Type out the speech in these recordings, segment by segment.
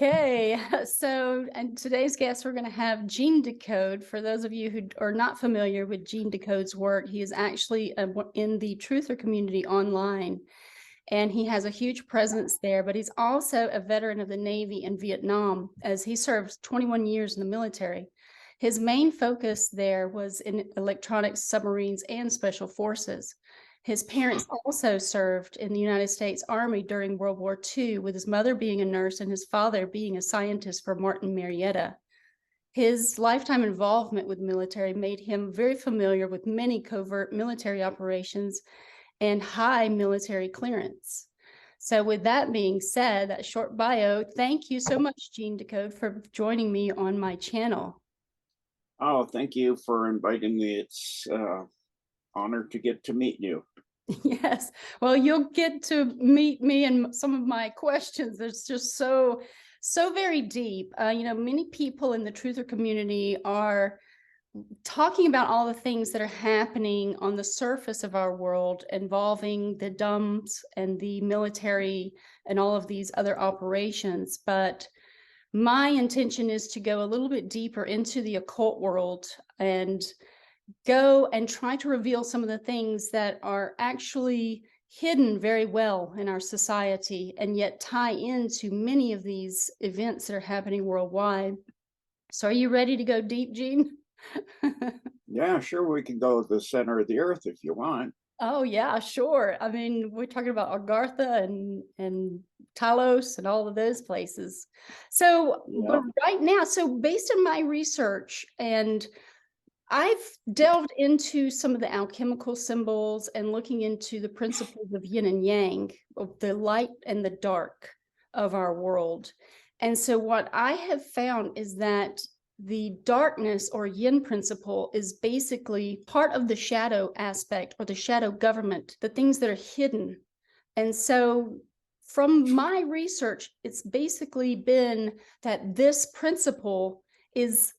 Okay, so and today's guest, we're going to have Gene Decode. For those of you who are not familiar with Gene Decode's work, he is actually in the truther community online, and he has a huge presence there, but he's also a veteran of the Navy in Vietnam, as he served 21 years in the military. His main focus there was in electronics, submarines, and special forces. His parents also served in the United States Army during World War II, with his mother being a nurse and his father being a scientist for Martin Marietta. His lifetime involvement with military made him very familiar with many covert military operations and high military clearance. So with that being said, that short bio, thank you so much, Gene Decode, for joining me on my channel. Oh, thank you for inviting me. It's honored to get to meet you. Yes, well, you'll get to meet me and some of my questions. It's just so very deep. Many people in the truther community are talking about all the things that are happening on the surface of our world involving the DUMBs and the military and all of these other operations. But my intention is to go a little bit deeper into the occult world and go and try to reveal some of the things that are actually hidden very well in our society and yet tie into many of these events that are happening worldwide. So are you ready to go deep, Gene? Yeah, sure. We can go to the center of the earth if you want. Oh yeah, sure. I mean, we're talking about Agartha and Talos and all of those places. So, but right now, so based on my research, and I've delved into some of the alchemical symbols and looking into the principles of yin and yang, of the light and the dark of our world. And so what I have found is that the darkness or yin principle is basically part of the shadow aspect or the shadow government, the things that are hidden. And so from my research, it's basically been that this principle is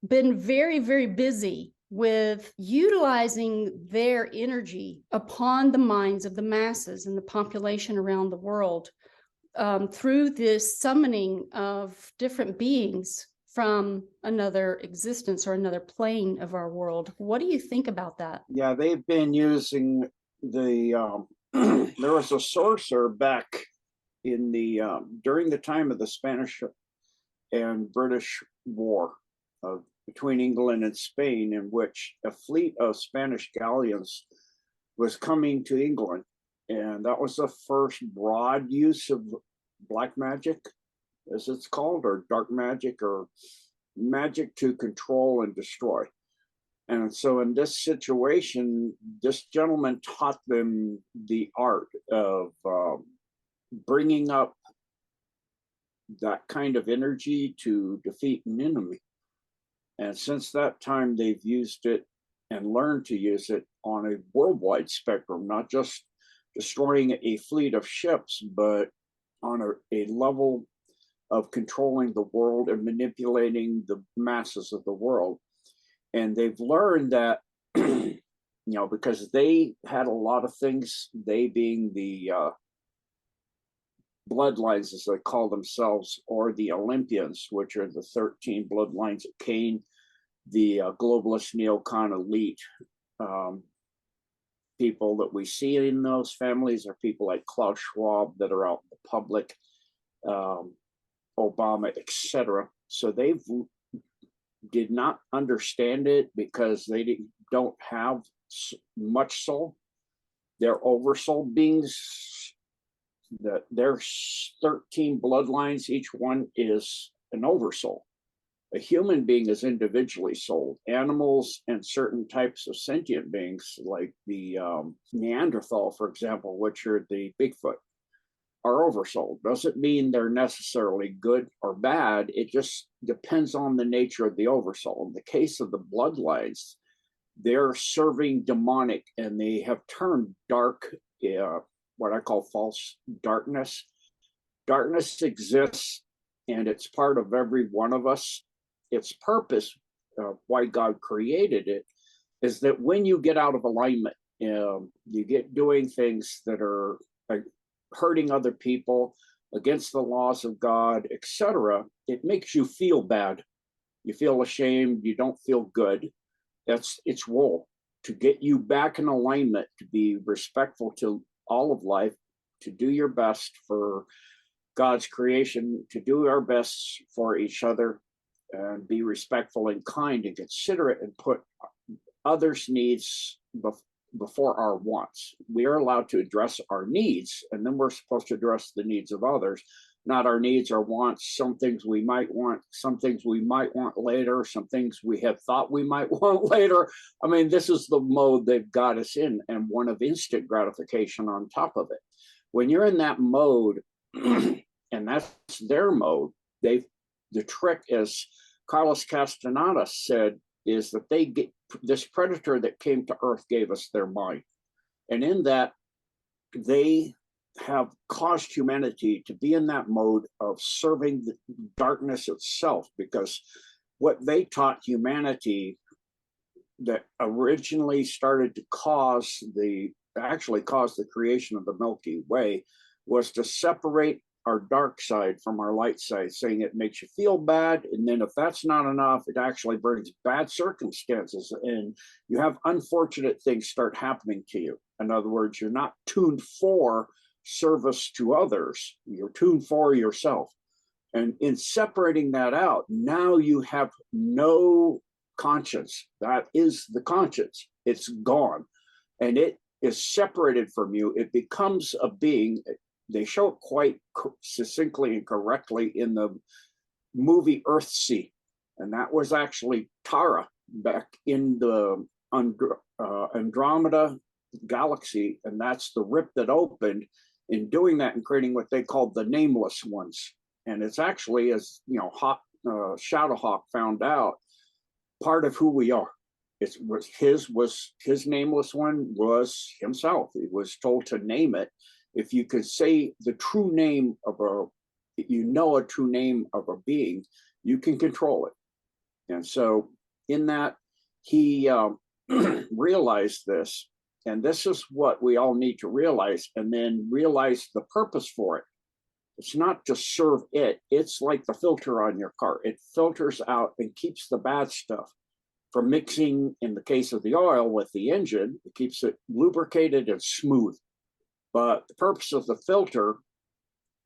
been very, very busy with utilizing their energy upon the minds of the masses and the population around the world through this summoning of different beings from another existence or another plane of our world. What do you think about that? Yeah, they've been using the, there was a sorcerer back in the, during the time of the Spanish and British War between England and Spain, in which a fleet of Spanish galleons was coming to England. And that was the first broad use of black magic, as it's called, or dark magic, or magic to control and destroy. And so in this situation, this gentleman taught them the art of bringing up that kind of energy to defeat an enemy. And since that time, they've used it and learned to use it on a worldwide spectrum, not just destroying a fleet of ships, but on a level of controlling the world and manipulating the masses of the world. And they've learned that, because they had a lot of things, they being the Bloodlines, as they call themselves, or the Olympians, which are the 13 bloodlines of Cain, the globalist neocon elite. People that we see in those families are people like Klaus Schwab that are out in the public, Obama, etc. So they did not understand it because they don't have much soul. They're oversoul beings. That there's 13 bloodlines, each one is an oversoul. A human being is individually souled. Animals and certain types of sentient beings, like the Neanderthal, for example, which are the Bigfoot, are oversouled. Doesn't mean they're necessarily good or bad. It just depends on the nature of the oversoul. In the case of the bloodlines, they're serving demonic, and they have turned dark, what I call false darkness. Darkness exists, and it's part of every one of us. Its purpose, why God created it, is that when you get out of alignment, you get doing things that are hurting other people, against the laws of God, etc., it makes you feel bad. You feel ashamed. You don't feel good. That's its role, to get you back in alignment, to be respectful to all of life, to do your best for God's creation, to do our best for each other, and be respectful and kind and considerate, and put others' needs before our wants. We are allowed to address our needs, and then we're supposed to address the needs of others, not our needs or wants. Some things we might want, some things we might want later, some things we have thought we might want later. I mean, this is the mode they've got us in, and one of instant gratification on top of it. When you're in that mode, and that's their mode, the trick, as Carlos Castaneda said, is that they get this predator that came to Earth gave us their mind. And in that, they have caused humanity to be in that mode of serving the darkness itself, because what they taught humanity that originally started to actually caused the creation of the Milky Way was to separate our dark side from our light side, saying it makes you feel bad. And then if that's not enough, it actually brings bad circumstances, and you have unfortunate things start happening to you. In other words, you're not tuned for service to others, you're tuned for yourself. And in separating that out, now you have no conscience. That is the conscience. It's gone. And it is separated from you. It becomes a being. They show it quite succinctly and correctly in the movie Earthsea. And that was actually Tara back in the Andromeda galaxy. And that's the rip that opened in doing that and creating what they called the nameless ones. And it's actually, as you know, Shadowhawk found out, part of who we are. His nameless one was himself. He was told to name it. If you could say the true name of a true name of a being, you can control it. And so in that, he realized this, and this is what we all need to realize, and then realize the purpose for it. It's not to serve it. It's like the filter on your car. It filters out and keeps the bad stuff from mixing, in the case of the oil, with the engine. It keeps it lubricated and smooth. But the purpose of the filter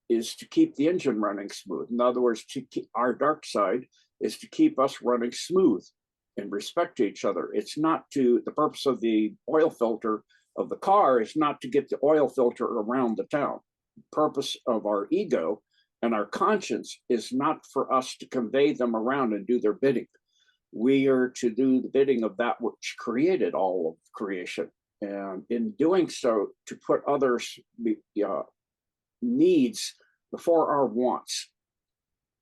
is to keep the engine running smooth. In other words, to keep our dark side is to keep us running smooth in respect to each other. It's not to, the purpose of the oil filter of the car is not to get the oil filter around the town. The purpose of our ego and our conscience is not for us to convey them around and do their bidding. We are to do the bidding of that which created all of creation. And in doing so, to put others' needs before our wants.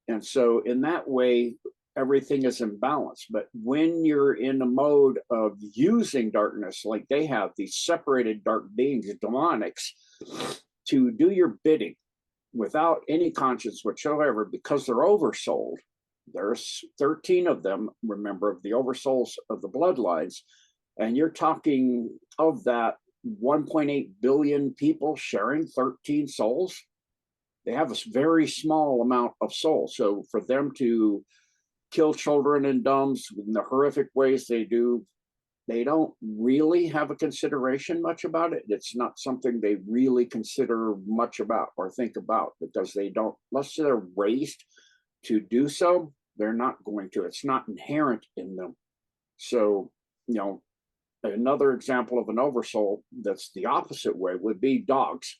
And so in that way, everything is in balance. But when you're in a mode of using darkness, like they have, these separated dark beings, demonics, to do your bidding without any conscience whatsoever, because they're oversouled. There's 13 of them, remember, of the oversouls of the bloodlines. And you're talking of that 1.8 billion people sharing 13 souls. They have a very small amount of souls. So for them to kill children and dumbs in the horrific ways they do, they don't really have a consideration much about it. It's not something they really consider much about or think about, because they don't, unless they're raised to do so, they're not going to. It's not inherent in them. So, you know, another example of an oversoul that's the opposite way would be dogs.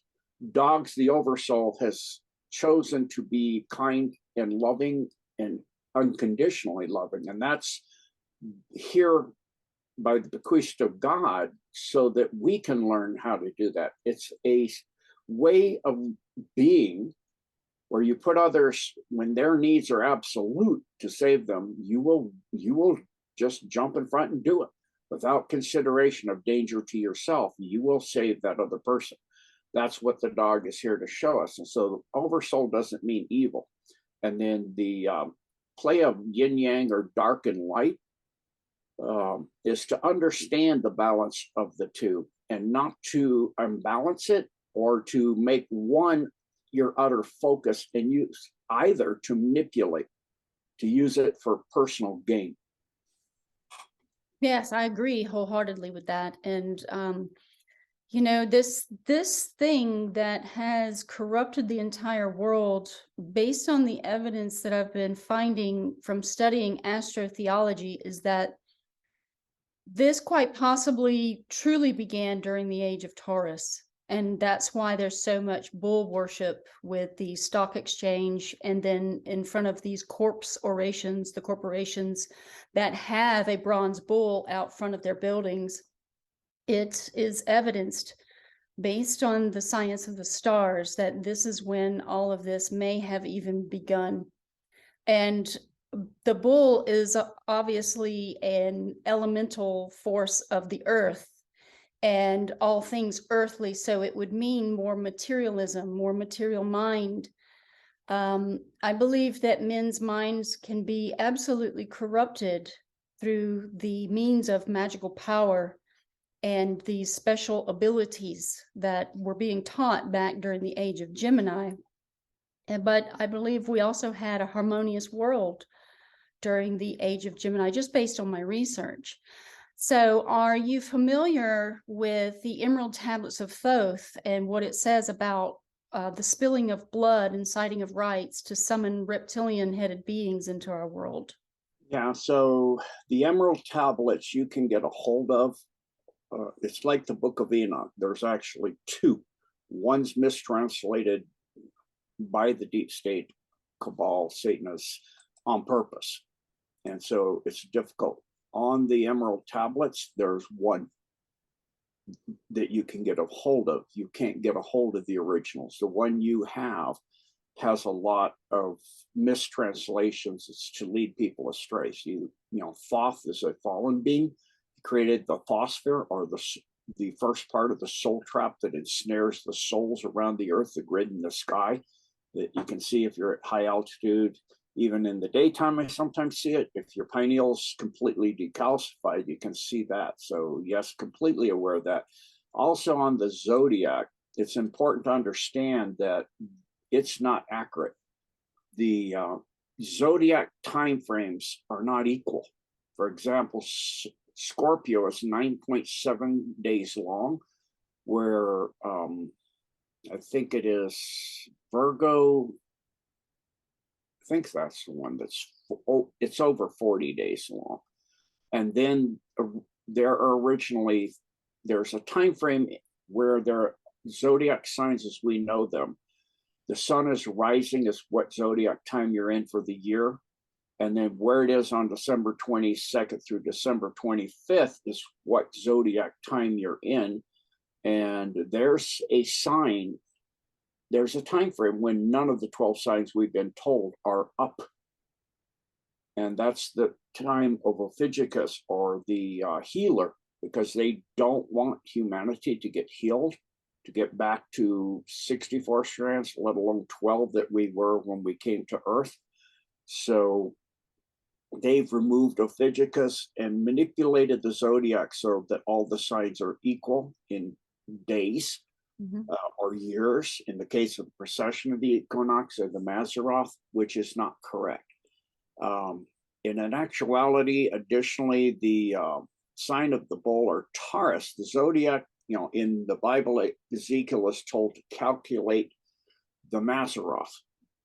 Dogs, the oversoul has chosen to be kind and loving and unconditionally loving. And that's here by the bequest of God, so that we can learn how to do that. It's a way of being where you put others, when their needs are absolute to save them, you will just jump in front and do it without consideration of danger to yourself. You will save that other person. That's what the dog is here to show us. And so oversoul doesn't mean evil. And then the play of yin yang, or dark and light, is to understand the balance of the two, and not to unbalance it or to make one your utter focus and use, either to manipulate, to use it for personal gain. Yes, I agree wholeheartedly with that. And you know, this thing that has corrupted the entire world, based on the evidence that I've been finding from studying astrotheology, is that this quite possibly truly began during the age of Taurus. And that's why there's so much bull worship with the stock exchange, and then in front of these corporations, the corporations that have a bronze bull out front of their buildings. It is evidenced based on the science of the stars that this is when all of this may have even begun. And the bull is obviously an elemental force of the earth and all things earthly. So it would mean more materialism, more material mind. I believe that men's minds can be absolutely corrupted through the means of magical power and these special abilities that were being taught back during the age of Gemini. But I believe we also had a harmonious world during the age of Gemini, just based on my research. So are you familiar with the Emerald Tablets of Thoth and what it says about the spilling of blood and citing of rites to summon reptilian-headed beings into our world? Yeah, so the Emerald Tablets you can get a hold of. It's like the Book of Enoch. There's actually two. One's mistranslated by the deep state cabal Satanists on purpose. And so it's difficult. On the Emerald Tablets, there's one that you can get a hold of. You can't get a hold of the originals. The one you have has a lot of mistranslations. It's to lead people astray. So you know, Thoth is a fallen being. He created the Thosphere, or the first part of the soul trap that ensnares the souls around the earth, the grid in the sky, that you can see if you're at high altitude. Even in the daytime, I sometimes see it. If your pineal's completely decalcified, you can see that. So yes, completely aware of that. Also on the zodiac, it's important to understand that it's not accurate. The zodiac time frames are not equal. For example, Scorpio is 9.7 days long, where I think it is Virgo, I think that's the one that's, it's over 40 days long. And then there's a time frame where their zodiac signs as we know them. The sun is rising is what zodiac time you're in for the year. And then where it is on December 22nd through December 25th is what zodiac time you're in. And there's a sign, there's a time frame when none of the 12 signs we've been told are up. And that's the time of Ophiuchus, or the healer, because they don't want humanity to get healed, to get back to 64 strands, let alone 12 that we were when we came to Earth. So they've removed Ophiuchus and manipulated the zodiac so that all the signs are equal in days. Or years, in the case of the precession of the equinox or the Mazzaroth, which is not correct. In an actuality, additionally, the sign of the bull, or Taurus, the zodiac, you know, in the Bible, Ezekiel is told to calculate the Mazzaroth,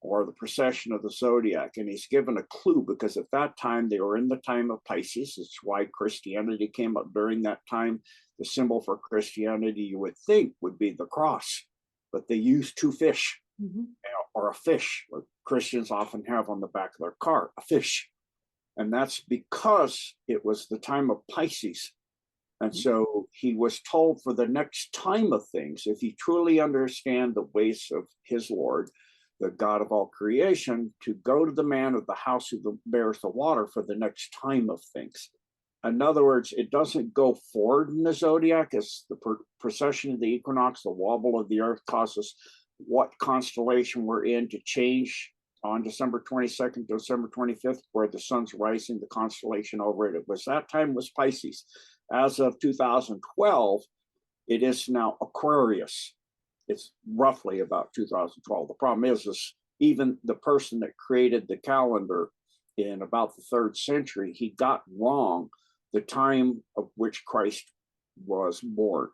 or the precession of the zodiac, and he's given a clue, because at that time they were in the time of Pisces. It's why Christianity came up during that time. The symbol for Christianity, you would think, would be the cross, but they used two fish, or a fish, like Christians often have on the back of their car, a fish. And that's because it was the time of Pisces. And so he was told, for the next time of things, if you truly understand the ways of his Lord, the God of all creation, to go to the man of the house who bears the water for the next time of things. In other words, it doesn't go forward in the zodiac as the precession of the equinox, the wobble of the earth causes what constellation we're in to change on December 22nd to December 25th, where the sun's rising, the constellation over it. It was that time was Pisces. As of 2012, it is now Aquarius. it's roughly about 2012. The problem is even the person that created the calendar in about the 3rd century, he got wrong the time of which Christ was born.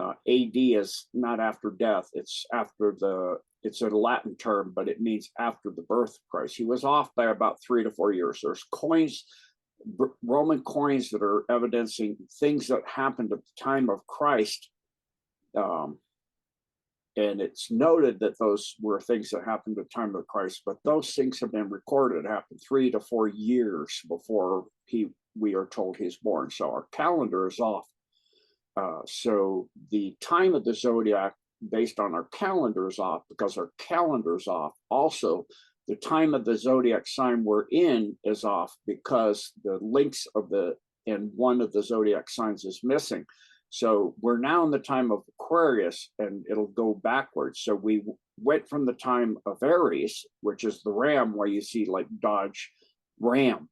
AD is not after death, it's after it's a Latin term, but it means after the birth of Christ. He was off by about 3 to 4 years. There's coins, Roman coins, that are evidencing things that happened at the time of Christ. And it's noted that those were things that happened at the time of Christ, but those things have been recorded. It happened 3 to 4 years before we are told he's born. So our calendar is off. So the time of the zodiac based on our calendar is off, because our calendar is off. Also, the time of the zodiac sign we're in is off, because the links of and one of the zodiac signs is missing. So we're now in the time of Aquarius, and it'll go backwards. So we went from the time of Aries, which is the ram, where you see like Dodge ram.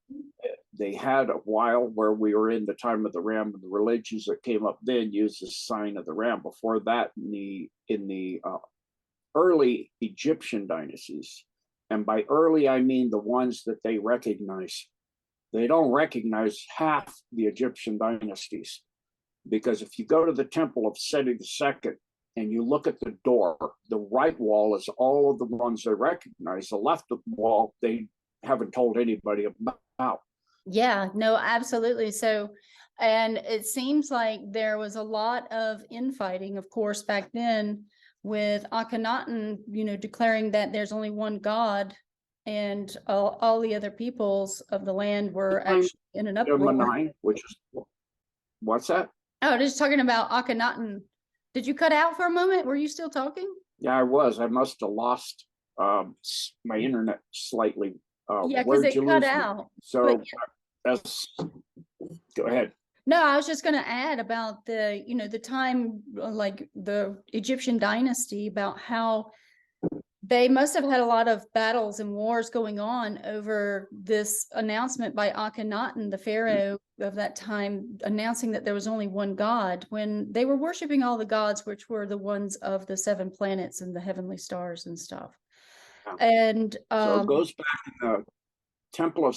They had a while where we were in the time of the ram, and the religions that came up then used the sign of the ram. Before that, in the early Egyptian dynasties, and by early I mean the ones that they recognize. They don't recognize half the Egyptian dynasties, because if you go to the temple of Seti II and you look at the door, the right wall is all of the ones they recognize. The left wall they haven't told anybody about. Yeah, no, absolutely. So, and it seems like there was a lot of infighting, of course, back then, with Akhenaten, declaring that there's only one God, and all the other peoples of the land were actually in an uproar. Which is, what's that? Oh, just talking about Akhenaten. Did you cut out for a moment? Were you still talking? Yeah, I was. I must have lost my internet slightly. Yeah, because it cut out. So that's, go ahead. No, I was just going to add about the time, like the Egyptian dynasty, about how they must have had a lot of battles and wars going on over this announcement by Akhenaten, the pharaoh of that time, announcing that there was only one God, when they were worshiping all the gods, which were the ones of the 7 planets and the heavenly stars and stuff. Yeah. And so it goes back in the Temple of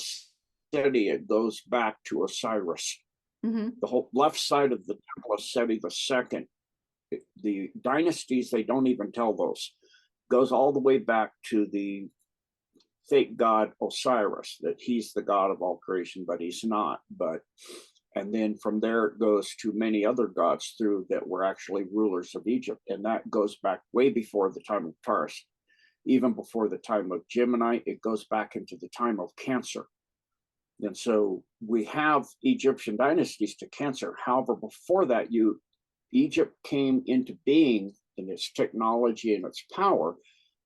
Seti, it goes back to Osiris. Mm-hmm. The whole left side of the Temple of Seti II, the dynasties, they don't even tell those. Goes all the way back to the fake god Osiris, that he's the god of all creation, but he's not. And then from there it goes to many other gods through that were actually rulers of Egypt, and that goes back way before the time of Taurus, even before the time of Gemini. It goes back into the time of Cancer. And so we have Egyptian dynasties to Cancer. However, before that, Egypt came into being, and its technology and its power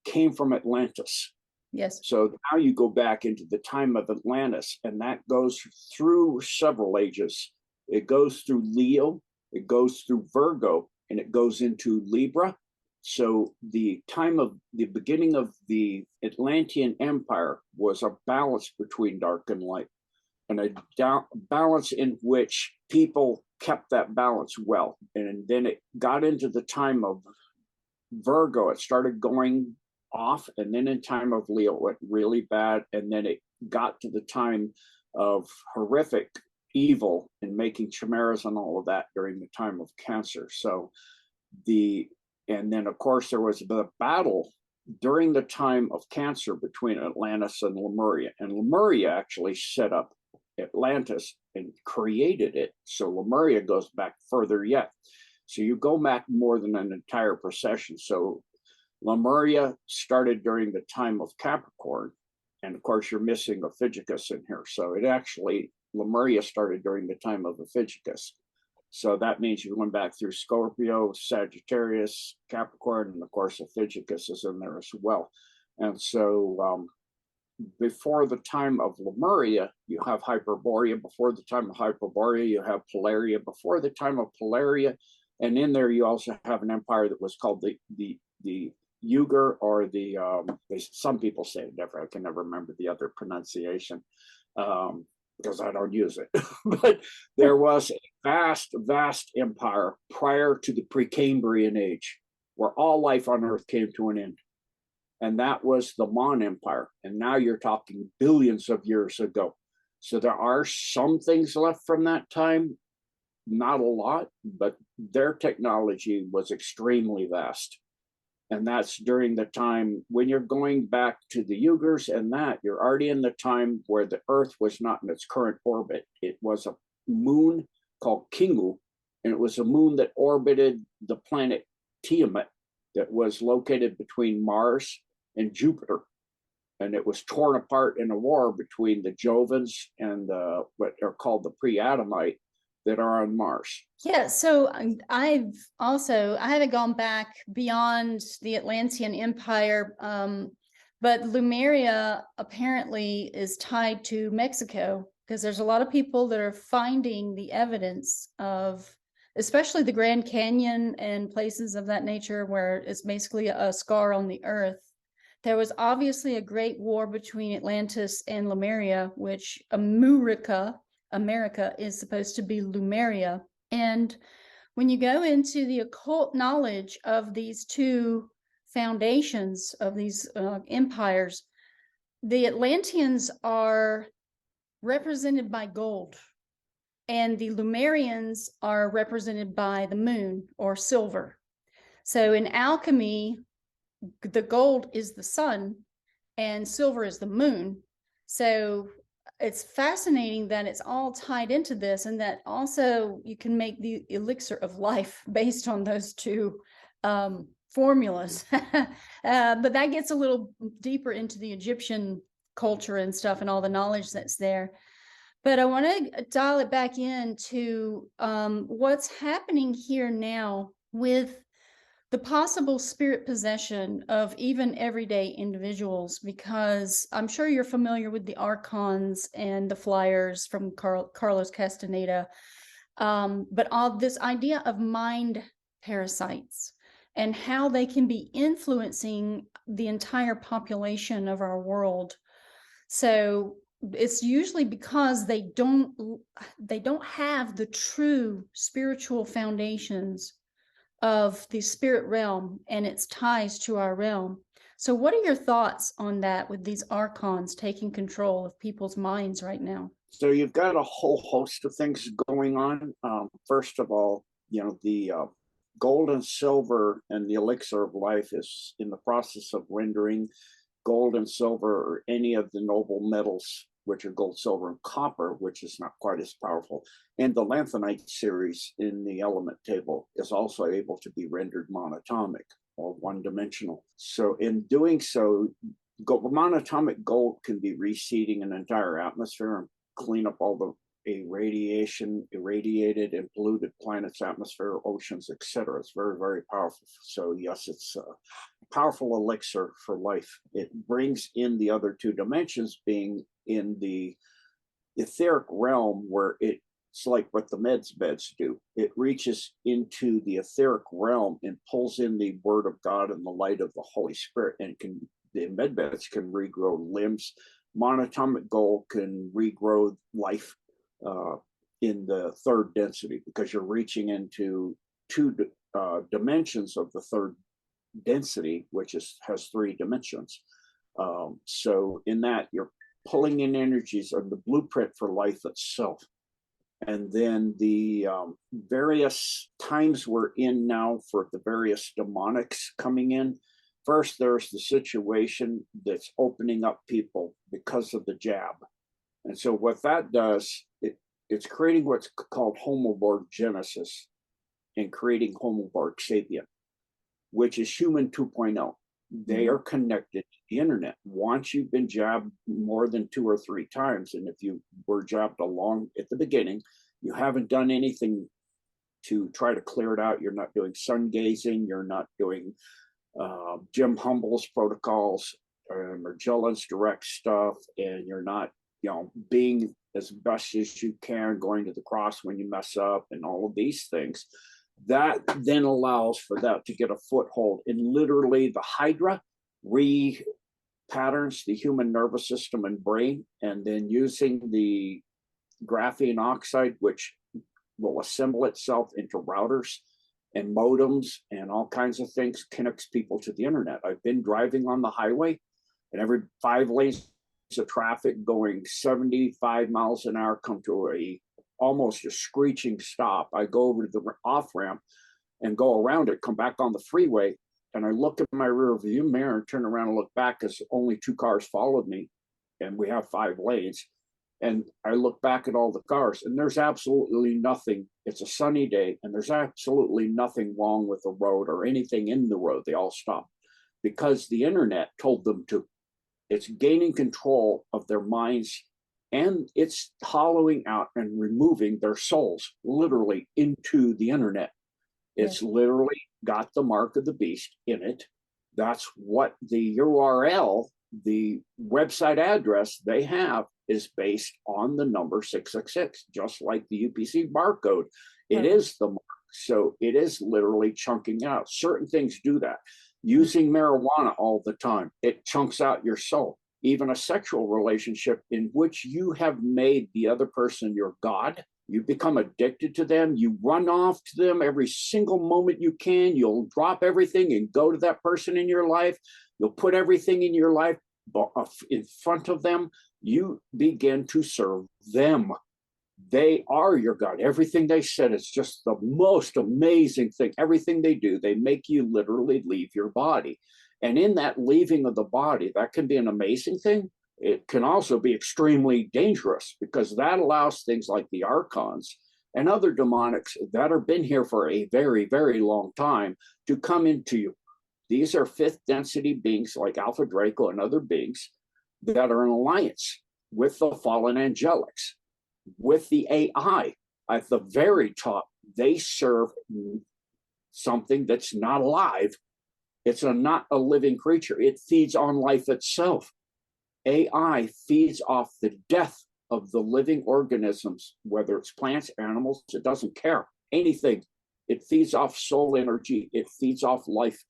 came from Atlantis. Yes. So now you go back into the time of Atlantis, and that goes through several ages. It goes through Leo, it goes through Virgo, and it goes into Libra. So the beginning of the Atlantean Empire was a balance between dark and light, and a balance in which people kept that balance well. And then it got into the time of Virgo, it started going off, and then in time of Leo it went really bad, and then it got to the time of horrific evil and making chimeras and all of that during the time of Cancer. So and then of course there was the battle during the time of Cancer between Atlantis and Lemuria, and Lemuria actually set up Atlantis and created it. So Lumeria goes back further yet. So you go back more than an entire procession. So Lemuria started during the time of Capricorn, and of course you're missing Ophiuchus in here. So Lemuria started during the time of Ophiuchus. So that means you went back through Scorpio, Sagittarius, Capricorn, and of course Ophiuchus is in there as well. And so before the time of Lemuria, you have Hyperborea. Before the time of Hyperborea, you have Polaria. Before the time of Polaria, and in there you also have an empire that was called the Ugar, or some people say it different. I can never remember the other pronunciation because I don't use it. But there was a vast empire prior to the Precambrian age. where all life on Earth came to an end. And that was the Mon Empire. And now you're talking billions of years ago. So there are some things left from that time, not a lot, but their technology was extremely vast. And that's during the time when you're going back to the Uyghurs and that, you're already in the time where the Earth was not in its current orbit. It was a moon called Kingu, and it was a moon that orbited the planet Tiamat that was located between Mars and Jupiter. And it was torn apart in a war between the Jovans and what are called the pre-Adamite that are on Mars. Yeah, so I haven't gone back beyond the Atlantean Empire, but Lumeria apparently is tied to Mexico, because there's a lot of people that are finding the evidence of, especially the Grand Canyon and places of that nature, where it's basically a scar on the earth. There was obviously a great war between Atlantis and Lemuria, which America is supposed to be Lumeria. And when you go into the occult knowledge of these two foundations of these empires, the Atlanteans are represented by gold, and the Lumerians are represented by the moon or silver. So in alchemy, the gold is the sun and silver is the moon. So it's fascinating that it's all tied into this, and that also you can make the elixir of life based on those two formulas. But that gets a little deeper into the Egyptian culture and stuff and all the knowledge that's there. But I want to dial it back into what's happening here now with the possible spirit possession of even everyday individuals, because I'm sure you're familiar with the Archons and the flyers from Carlos Castaneda, but all this idea of mind parasites and how they can be influencing the entire population of our world. So it's usually because they don't have the true spiritual foundations of the spirit realm and its ties to our realm. So what are your thoughts on that, with these archons taking control of people's minds right now? So you've got a whole host of things going on. First of all, the gold and silver and the elixir of life is in the process of rendering gold and silver, or any of the noble metals, which are gold, silver, and copper, which is not quite as powerful. And the lanthanide series in the element table is also able to be rendered monatomic or one-dimensional. So in doing so, monatomic gold can be reseeding an entire atmosphere and clean up all the irradiated and polluted planets, atmosphere, oceans, etc. It's very, very powerful. So yes, it's a powerful elixir for life. It brings in the other two dimensions, being in the etheric realm, where it's like what the meds beds do. It reaches into the etheric realm and pulls in the word of God and the light of the Holy Spirit, and the med beds can regrow limbs. Monatomic gold can regrow life in the third density, because you're reaching into two dimensions of the third density, which has three dimensions. So in that, you're pulling in energies of the blueprint for life itself. And then the various times we're in now for the various demonics coming in. First, there's the situation that's opening up people because of the jab. And so what that does, it's creating what's called homoborg genesis and creating homoborg sapien, which is human 2.0. They are connected to the internet. Once you've been jabbed more than 2 or 3 times, and if you were jabbed along at the beginning, you haven't done anything to try to clear it out. You're not doing sun gazing. You're not doing Jim Humble's protocols or Magellan's direct stuff, and you're not, being as best as you can, going to the cross when you mess up, and all of these things. That then allows for that to get a foothold in literally the Hydra re-patterns the human nervous system and brain, and then using the graphene oxide, which will assemble itself into routers and modems and all kinds of things connects people to the internet. I've been driving on the highway, and every 5 lanes of traffic going 75 miles an hour come to almost a screeching stop. I go over to the off ramp and go around it, come back on the freeway, and I look at my rear view mirror and turn around and look back because only 2 cars followed me, and we have 5 lanes. And I look back at all the cars, and there's absolutely nothing. It's a sunny day, and there's absolutely nothing wrong with the road or anything in the road. They all stopped because the internet told them to. It's gaining control of their minds, and it's hollowing out and removing their souls literally into the internet. It's literally got the mark of the beast in it. That's what the URL, the website address they have, is based on the number 666, just like the UPC barcode. It is the mark. So it is literally chunking out. Certain things do that. Using marijuana all the time, it chunks out your soul. Even a sexual relationship in which you have made the other person your God, you become addicted to them, you run off to them every single moment you can, you'll drop everything and go to that person in your life, you'll put everything in your life in front of them, you begin to serve them. They are your God. Everything they said is just the most amazing thing. Everything they do, they make you literally leave your body. And in that leaving of the body, that can be an amazing thing. It can also be extremely dangerous because that allows things like the Archons and other demonics that have been here for a very, very long time to come into you. These are 5th density beings like Alpha Draco and other beings that are in alliance with the fallen angelics, with the AI at the very top. They serve something that's not alive. It's not a living creature. It feeds on life itself. AI feeds off the death of the living organisms, whether it's plants, animals, it doesn't care. Anything. It feeds off soul energy. It feeds off life.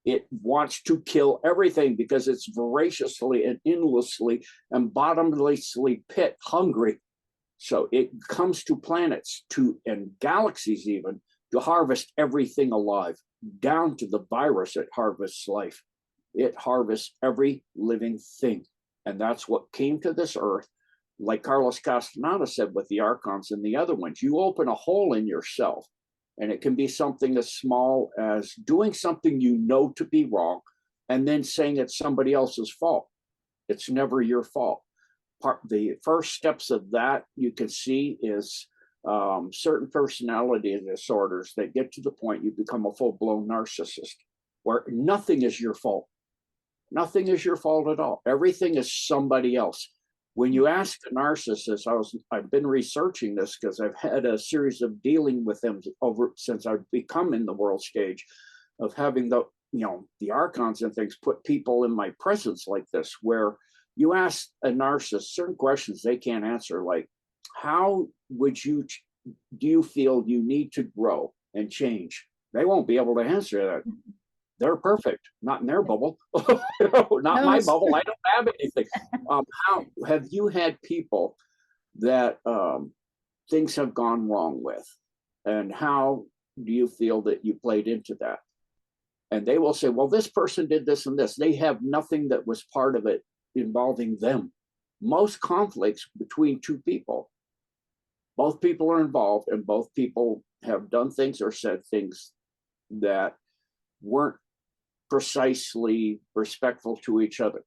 It wants to kill everything because it's voraciously and endlessly and bottomlessly pit hungry. So it comes to planets and galaxies even to harvest everything alive, down to the virus. It harvests life. It harvests every living thing. And that's what came to this earth. Like Carlos Castaneda said with the Archons and the other ones, you open a hole in yourself, and it can be something as small as doing something you know to be wrong and then saying it's somebody else's fault. It's never your fault. The first steps of that you can see is certain personality disorders that get to the point you become a full-blown narcissist where nothing is your fault. Nothing is your fault at all. Everything is somebody else. When you ask a narcissist, I've been researching this because I've had a series of dealing with them over since I've become in the world stage of having the Archons and things put people in my presence like this, where you ask a narcissist certain questions they can't answer, like, how would do you feel you need to grow and change? They won't be able to answer that. They're perfect, not in their bubble, not my bubble. I don't have anything. How have you had people that things have gone wrong with, and how do you feel that you played into that? And they will say, well, this person did this and this. They have nothing that was part of it involving them. Most conflicts between 2 people, both people are involved, and both people have done things or said things that weren't precisely respectful to each other.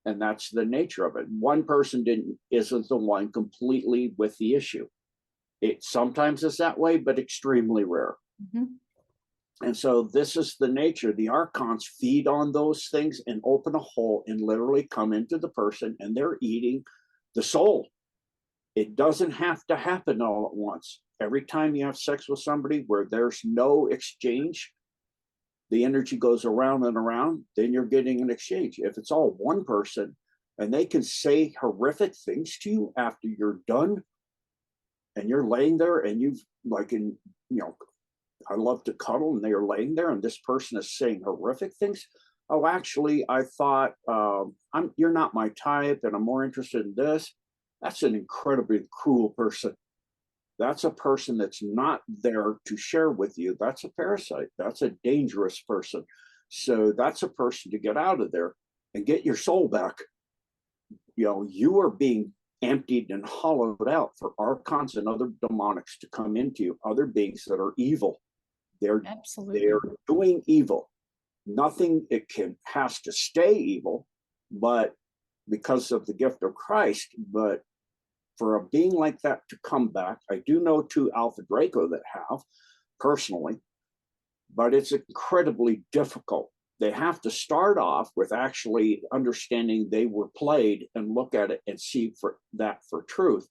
And that's the nature of it. One person isn't the one completely with the issue. It sometimes is that way, but extremely rare. And so this is the nature. The Archons feed on those things and open a hole and literally come into the person, and they're eating the soul. It doesn't have to happen all at once. Every time you have sex with somebody where there's no exchange, the energy goes around and around, then you're getting an exchange. If it's all one person and they can say horrific things to you after you're done and you're laying there and you've I love to cuddle, and they are laying there and this person is saying horrific things. Oh, actually, I thought you're not my type and I'm more interested in this. That's an incredibly cruel person. That's a person that's not there to share with you. That's a parasite. That's a dangerous person. So that's a person to get out of there and get your soul back. You are being emptied and hollowed out for archons and other demonics to come into you, other beings that are evil. They're doing evil. Nothing has to stay evil, but because of the gift of Christ. But for a being like that to come back, I do know 2 Alpha Draco that have personally, but it's incredibly difficult. They have to start off with actually understanding they were played and look at it and see for truth,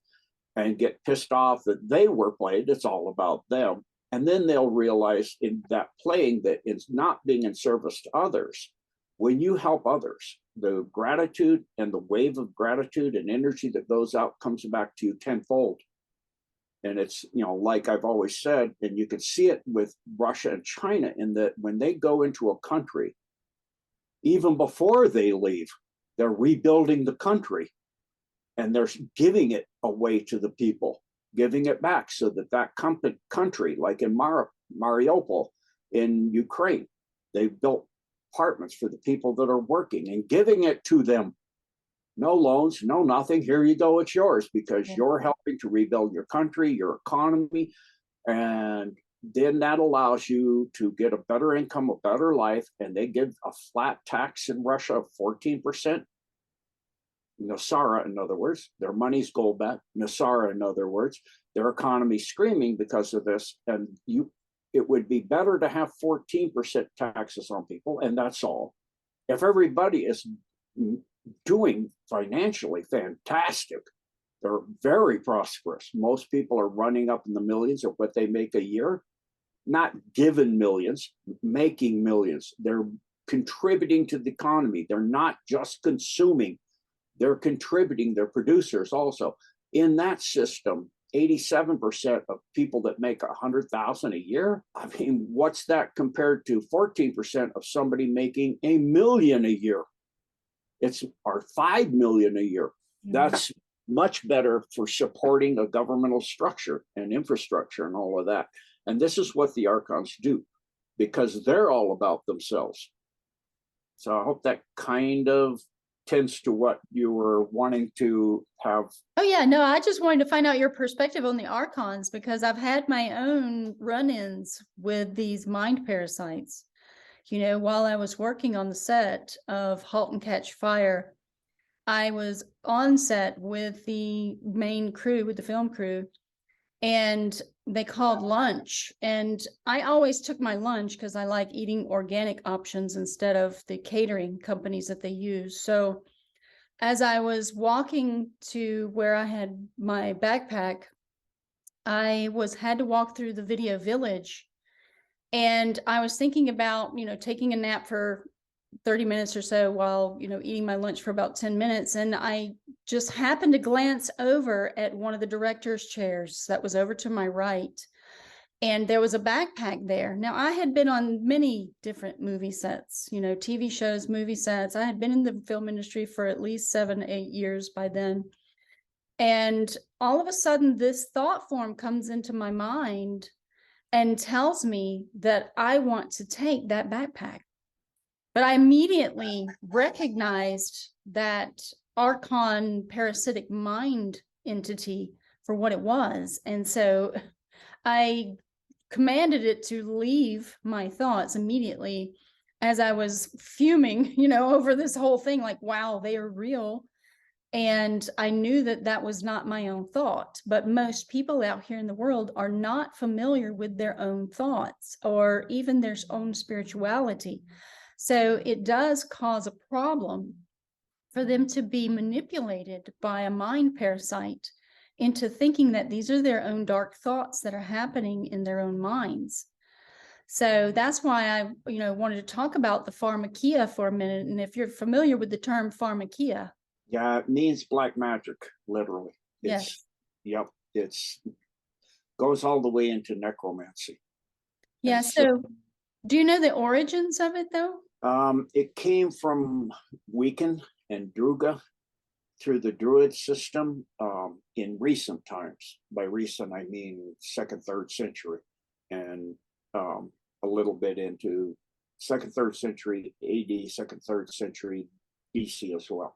and get pissed off that they were played. It's all about them. And then they'll realize in that playing that it's not being in service to others. When you help others, the gratitude and the wave of gratitude and energy that goes out comes back to you tenfold. And it's, like I've always said, and you can see it with Russia and China, in that when they go into a country, even before they leave, they're rebuilding the country, and they're giving it away to the people, giving it back, so that country, like in Mariupol in Ukraine, they've built apartments for the people that are working and giving it to them. No loans, no nothing. Here you go, it's yours, because you're helping to rebuild your country, your economy. And then that allows you to get a better income, a better life. And they give a flat tax in Russia of 14%. Nasara, in other words, their money's gold back. Nasara, in other words, their economy's screaming because of this. And it would be better to have 14% taxes on people, and that's all. If everybody is doing financially fantastic, they're very prosperous. Most people are running up in the millions of what they make a year, not given millions, making millions. They're contributing to the economy. They're not just consuming, they're contributing. They're producers also. In that system, 87% of people that make 100,000 a year. I mean, what's that compared to 14% of somebody making $1 million a year? Or 5 million a year. That's much better for supporting a governmental structure and infrastructure and all of that. And this is what the Archons do, because they're all about themselves. So I hope that kind of tends to what you were wanting to have. Oh yeah, no, I just wanted to find out your perspective on the Archons, because I've had my own run-ins with these mind parasites. While I was working on the set of Halt and Catch Fire, I was on set with the main crew, with the film crew, and they called lunch. And I always took my lunch because I like eating organic options instead of the catering companies that they use. So as I was walking to where I had my backpack, I had to walk through the video village. And I was thinking about, taking a nap for 30 minutes or so while, eating my lunch for about 10 minutes. And I just happened to glance over at one of the director's chairs that was over to my right. And there was a backpack there. Now, I had been on many different movie sets, TV shows, movie sets. I had been in the film industry for at least 7, 8 years by then. And all of a sudden, this thought form comes into my mind and tells me that I want to take that backpack. But I immediately recognized that Archon parasitic mind entity for what it was. And so I commanded it to leave my thoughts immediately, as I was fuming, over this whole thing, like, wow, they are real. And I knew that that was not my own thought. But most people out here in the world are not familiar with their own thoughts or even their own spirituality. So it does cause a problem for them to be manipulated by a mind parasite into thinking that these are their own dark thoughts that are happening in their own minds. So that's why I, wanted to talk about the Pharmacia for a minute. And if you're familiar with the term Pharmacia. Yeah, it means black magic, literally. Yes. Yep. Goes all the way into necromancy. Yeah. So do you know the origins of it though? It came from Wiccan and Druga through the Druid system in recent times. By recent, I mean 2nd, 3rd century, and a little bit into 2nd, 3rd century AD, 2nd, 3rd century BC as well.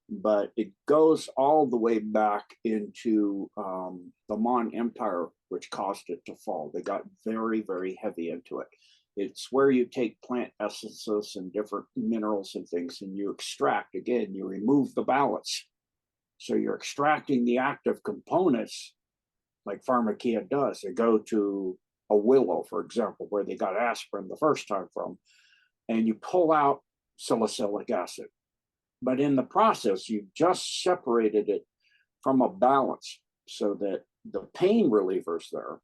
But it goes all the way back into the Mon Empire, which caused it to fall. They got very, very heavy into it. It's where you take plant essences and different minerals and things, and you extract, again, you remove the balance. So you're extracting the active components like Pharmacia does. They go to a willow, for example, where they got aspirin the first time from, and you pull out salicylic acid. But in the process, you just separated it from a balance so that the pain reliever is there,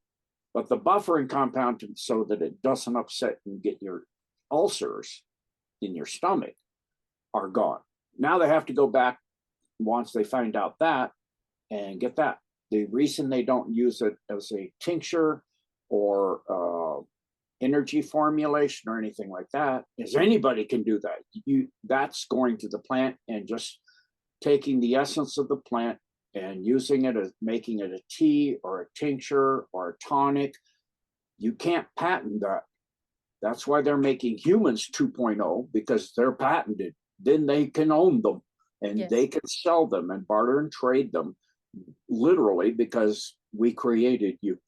but the buffering compound so that it doesn't upset and get your ulcers in your stomach are gone. Now they have to go back once they find out that and get that. The reason they don't use it as a tincture or energy formulation or anything like that is anybody can do that. That's going to the plant and just taking the essence of the plant and using it as making it a tea or a tincture or a tonic. You can't patent that. That's why they're making humans 2.0, because they're patented. Then they can own them and they can sell them and barter and trade them, literally, because we created you.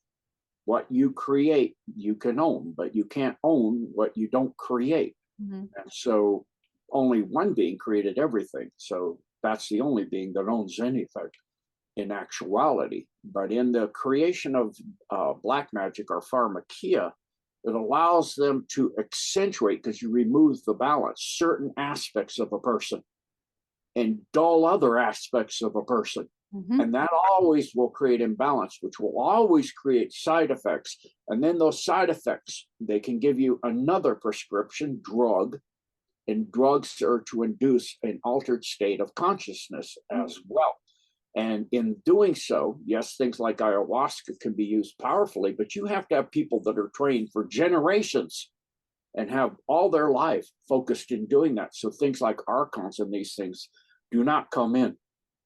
What you create, you can own, but you can't own what you don't create. And so only one being created everything. So that's the only being that owns anything in actuality. But in the creation of black magic or pharmacia, it allows them to accentuate, because you remove the balance, certain aspects of a person and dull other aspects of a person. And that always will create imbalance, which will always create side effects. And then those side effects, they can give you another prescription drug, and drugs are to induce an altered state of consciousness as well. And in doing so, yes, things like ayahuasca can be used powerfully, but you have to have people that are trained for generations and have all their life focused in doing that. So things like archons and these things do not come in.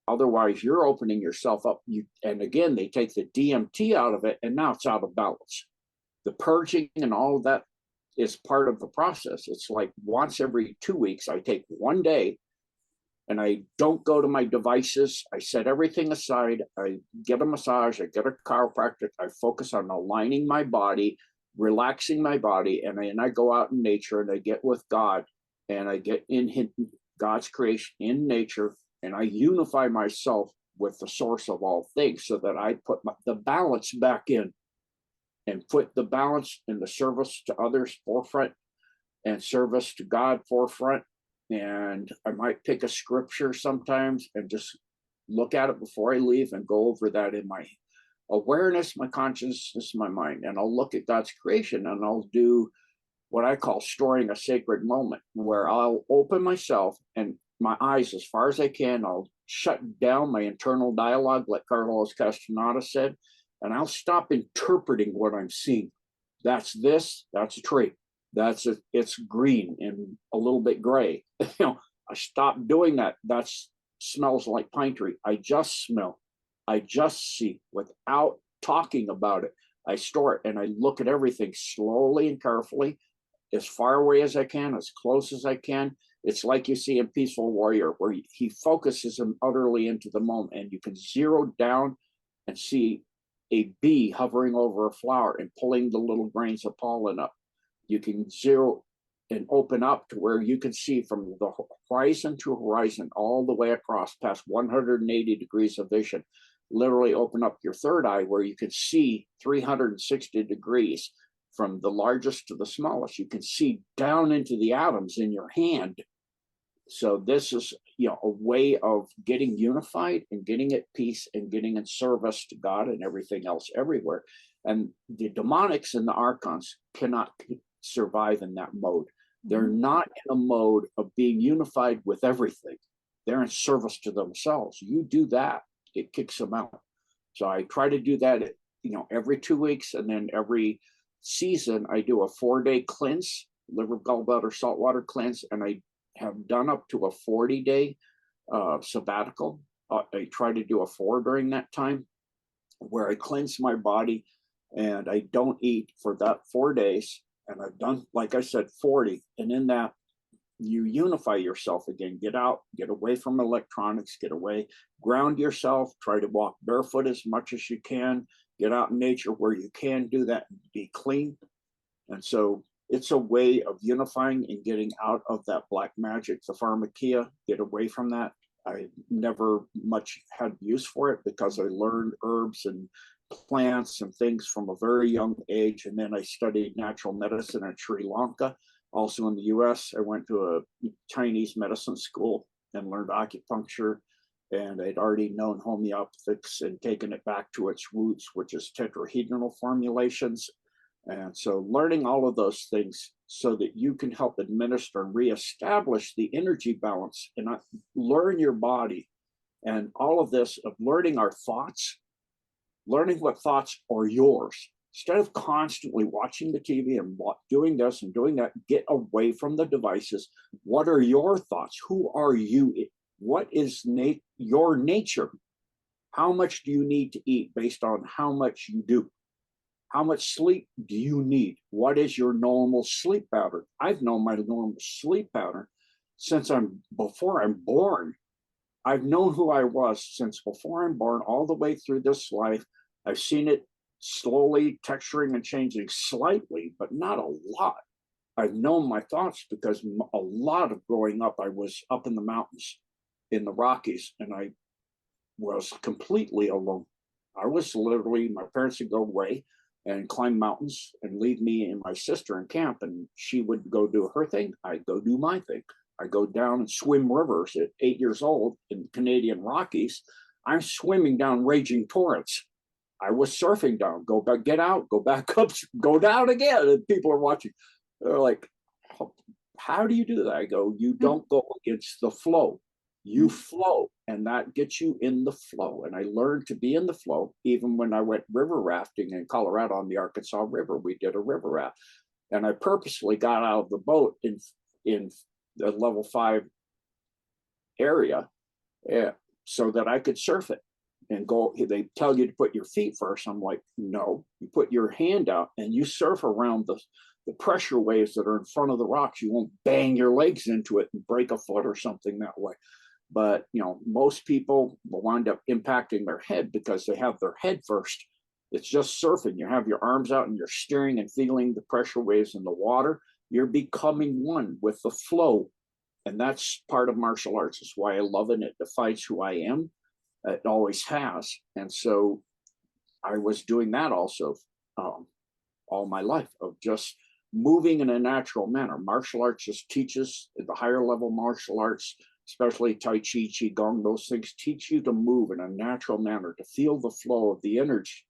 Otherwise, you're opening yourself up. And again, they take the DMT out of it, and now it's out of balance. The purging and all of that is part of the process. It's like once every 2 weeks, I take 1 day and I don't go to my devices. I set everything aside. I get a massage. I get a chiropractic. I focus on aligning my body, relaxing my body. And then I go out in nature and I get with God, and I get in God's creation in nature. And I unify myself with the source of all things, so that I put the balance back in and put the balance in the service to others forefront and service to God forefront. And I might pick a scripture sometimes and just look at it before I leave and go over that in my awareness, my consciousness, my mind. And I'll look at God's creation, and I'll do what I call storing a sacred moment, where I'll open myself and my eyes as far as I can. I'll shut down my internal dialogue, like Carlos Castaneda said, and I'll stop interpreting what I'm seeing. That's this, that's a tree. It's green and a little bit gray. I stop doing that. That smells like pine tree. I just smell. I just see without talking about it. I store it and I look at everything slowly and carefully, as far away as I can, as close as I can. It's like you see in Peaceful Warrior, where he focuses him utterly into the moment, and you can zero down and see a bee hovering over a flower and pulling the little grains of pollen up. You can zero and open up to where you can see from the horizon to horizon, all the way across past 180 degrees of vision. Literally open up your third eye, where you can see 360 degrees from the largest to the smallest. You can see down into the atoms in your hand. So this is, a way of getting unified and getting at peace and getting in service to God and everything else everywhere. And the demonics and the archons cannot survive in that mode. They're not in a mode of being unified with everything. They're in service to themselves. You do that, it kicks them out. So I try to do that, every 2 weeks, and then every season I do a 4-day cleanse, liver, gallbladder, saltwater cleanse, and I have done up to a 40-day sabbatical I try to do a 4 during that time, where I cleanse my body and I don't eat for that 4 days. And I've done, like I said, 40. And in that, you unify yourself again, get out, get away from electronics, get away, ground yourself, try to walk barefoot as much as you can, get out in nature where you can do that, and be clean. And so it's a way of unifying and getting out of that black magic, the pharmacia, get away from that. I never much had use for it because I learned herbs and plants and things from a very young age. And then I studied natural medicine in Sri Lanka. Also in the US, I went to a Chinese medicine school and learned acupuncture. And I'd already known homeopathics and taken it back to its roots, which is tetrahedral formulations. And so learning all of those things so that you can help administer and reestablish the energy balance and learn your body. And all of this of learning our thoughts, learning what thoughts are yours. Instead of constantly watching the TV and doing this and doing that, get away from the devices. What are your thoughts? Who are you? What is your nature? How much do you need to eat based on how much you do? How much sleep do you need? What is your normal sleep pattern? I've known my normal sleep pattern since before I'm born. I've known who I was since before I'm born, all the way through this life. I've seen it slowly texturing and changing slightly, but not a lot. I've known my thoughts because a lot of growing up, I was up in the mountains in the Rockies, and I was completely alone. I was literally, my parents would go away and climb mountains and leave me and my sister in camp, and she would go do her thing. I'd go do my thing. I go down and swim rivers at 8 years old in the Canadian Rockies. I'm swimming down raging torrents. I was surfing down, go back, get out, go back up, go down again. And people are watching. They're like, how do you do that? I go, you don't go against the flow. You flow, and that gets you in the flow. And I learned to be in the flow. Even when I went river rafting in Colorado on the Arkansas River, we did a river raft. And I purposely got out of the boat in the level 5 area so that I could surf it and go. They tell you to put your feet first. I'm like, no, you put your hand out and you surf around the pressure waves that are in front of the rocks. You won't bang your legs into it and break a foot or something that way. But, most people will wind up impacting their head because they have their head first. It's just surfing. You have your arms out and you're steering and feeling the pressure waves in the water. You're becoming one with the flow. And that's part of martial arts. It's why I love it. It defines who I am. It always has. And so I was doing that also all my life, of just moving in a natural manner. Martial arts just teaches, the higher level martial arts, especially Tai Chi, Qigong, those things teach you to move in a natural manner, to feel the flow of the energy,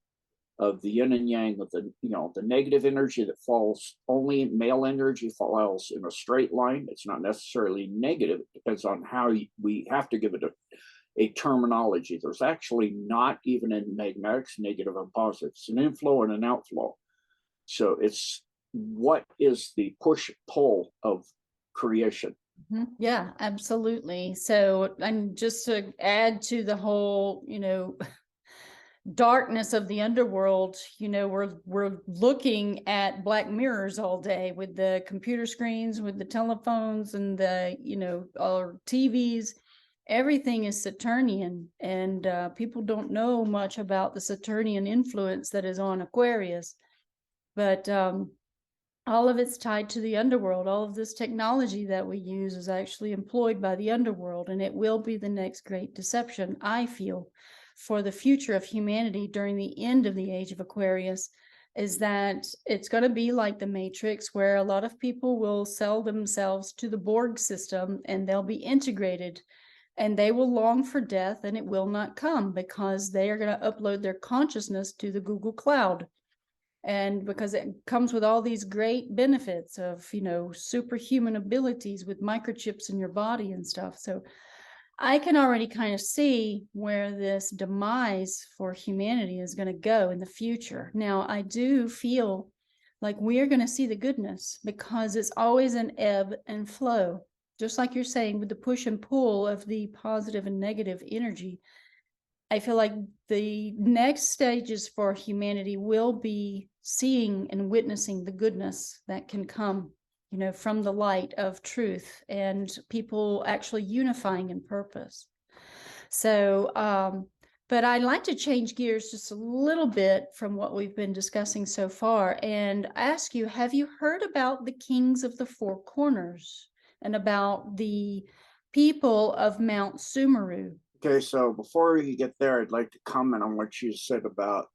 of the yin and yang, of the negative energy that falls, only male energy falls in a straight line. It's not necessarily negative. It depends on how we have to give it a terminology. There's actually not even in magnetics negative and positive. It's an inflow and an outflow. So it's what is the push pull of creation. Yeah, absolutely. So, and just to add to the whole, darkness of the underworld, we're looking at black mirrors all day with the computer screens, with the telephones, and the, our TVs. Everything is Saturnian, and people don't know much about the Saturnian influence that is on Aquarius. But all of it's tied to the underworld. All of this technology that we use is actually employed by the underworld, and it will be the next great deception, I feel, for the future of humanity during the end of the Age of Aquarius, is that it's going to be like the Matrix, where a lot of people will sell themselves to the Borg system, and they'll be integrated, and they will long for death, and it will not come, because they are going to upload their consciousness to the Google Cloud. And because it comes with all these great benefits of, superhuman abilities with microchips in your body and stuff. So I can already kind of see where this demise for humanity is going to go in the future. Now, I do feel like we're going to see the goodness, because it's always an ebb and flow. just like you're saying, with the push and pull of the positive and negative energy, I feel like the next stages for humanity will be seeing and witnessing the goodness that can come, you know, from the light of truth, and people actually unifying in purpose. So, but I'd like to change gears just a little bit from what we've been discussing so far and ask you, have you heard about the Kings of the Four Corners and about the people of Mount Sumeru? Okay, so before you get there, I'd like to comment on what you said about,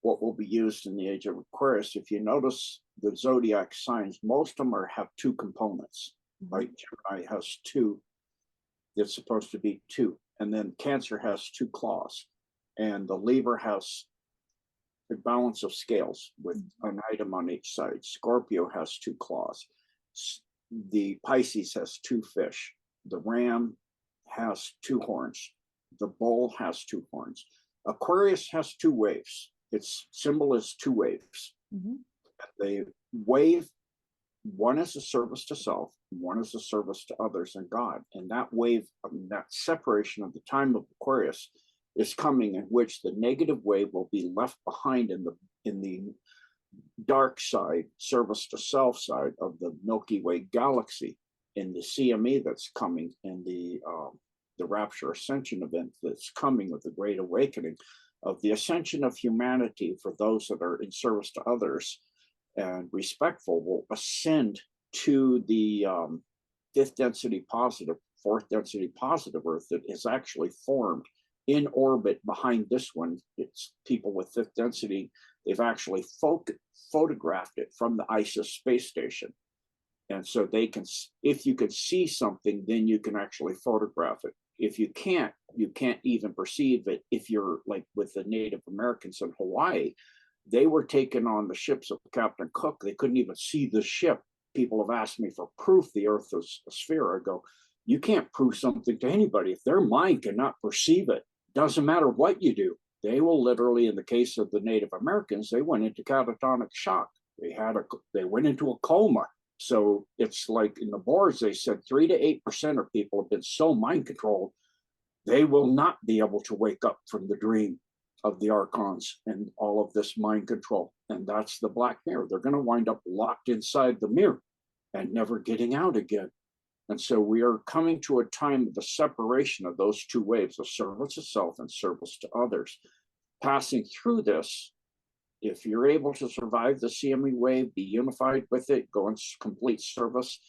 what will be used in the Age of Aquarius. If you notice the zodiac signs, most of them have two components. Like Gemini has two, it's supposed to be two. And then Cancer has two claws. And the Libra has a balance of scales with an item on each side. Scorpio has two claws. The Pisces has two fish. The Ram has two horns. The bull has two horns. Aquarius has two waves. Its symbol is two waves. The wave, one is a service to self, one is a service to others and God. And that wave, that separation of the time of Aquarius is coming, in which the negative wave will be left behind in the dark side, service to self side of the Milky Way galaxy, in the CME that's coming, in the Rapture Ascension event that's coming with the Great Awakening, of the ascension of humanity for those that are in service to others and respectful, will ascend to the fifth density positive, fourth density positive Earth that is actually formed in orbit behind this one. It's people with fifth density. They've actually photographed it from the ISIS space station. And so they can, if you could see something, then you can actually photograph it. If you can't even perceive it. If you're like with the Native Americans in Hawaii, they were taken on the ships of Captain Cook. They couldn't even see the ship. People have asked me for proof the Earth is a sphere. I go, you can't prove something to anybody. If their mind cannot perceive it, doesn't matter what you do. They will literally, in the case of the Native Americans, they went into catatonic shock. They went into a coma. So it's like in the boards, they said 3 to 8% of people have been so mind controlled, they will not be able to wake up from the dream of the Archons and all of this mind control. And that's the black mirror. They're going to wind up locked inside the mirror and never getting out again. And so we are coming to a time of the separation of those two waves of service to self and service to others. Passing through this, if you're able to survive the CME wave, be unified with it, go in complete service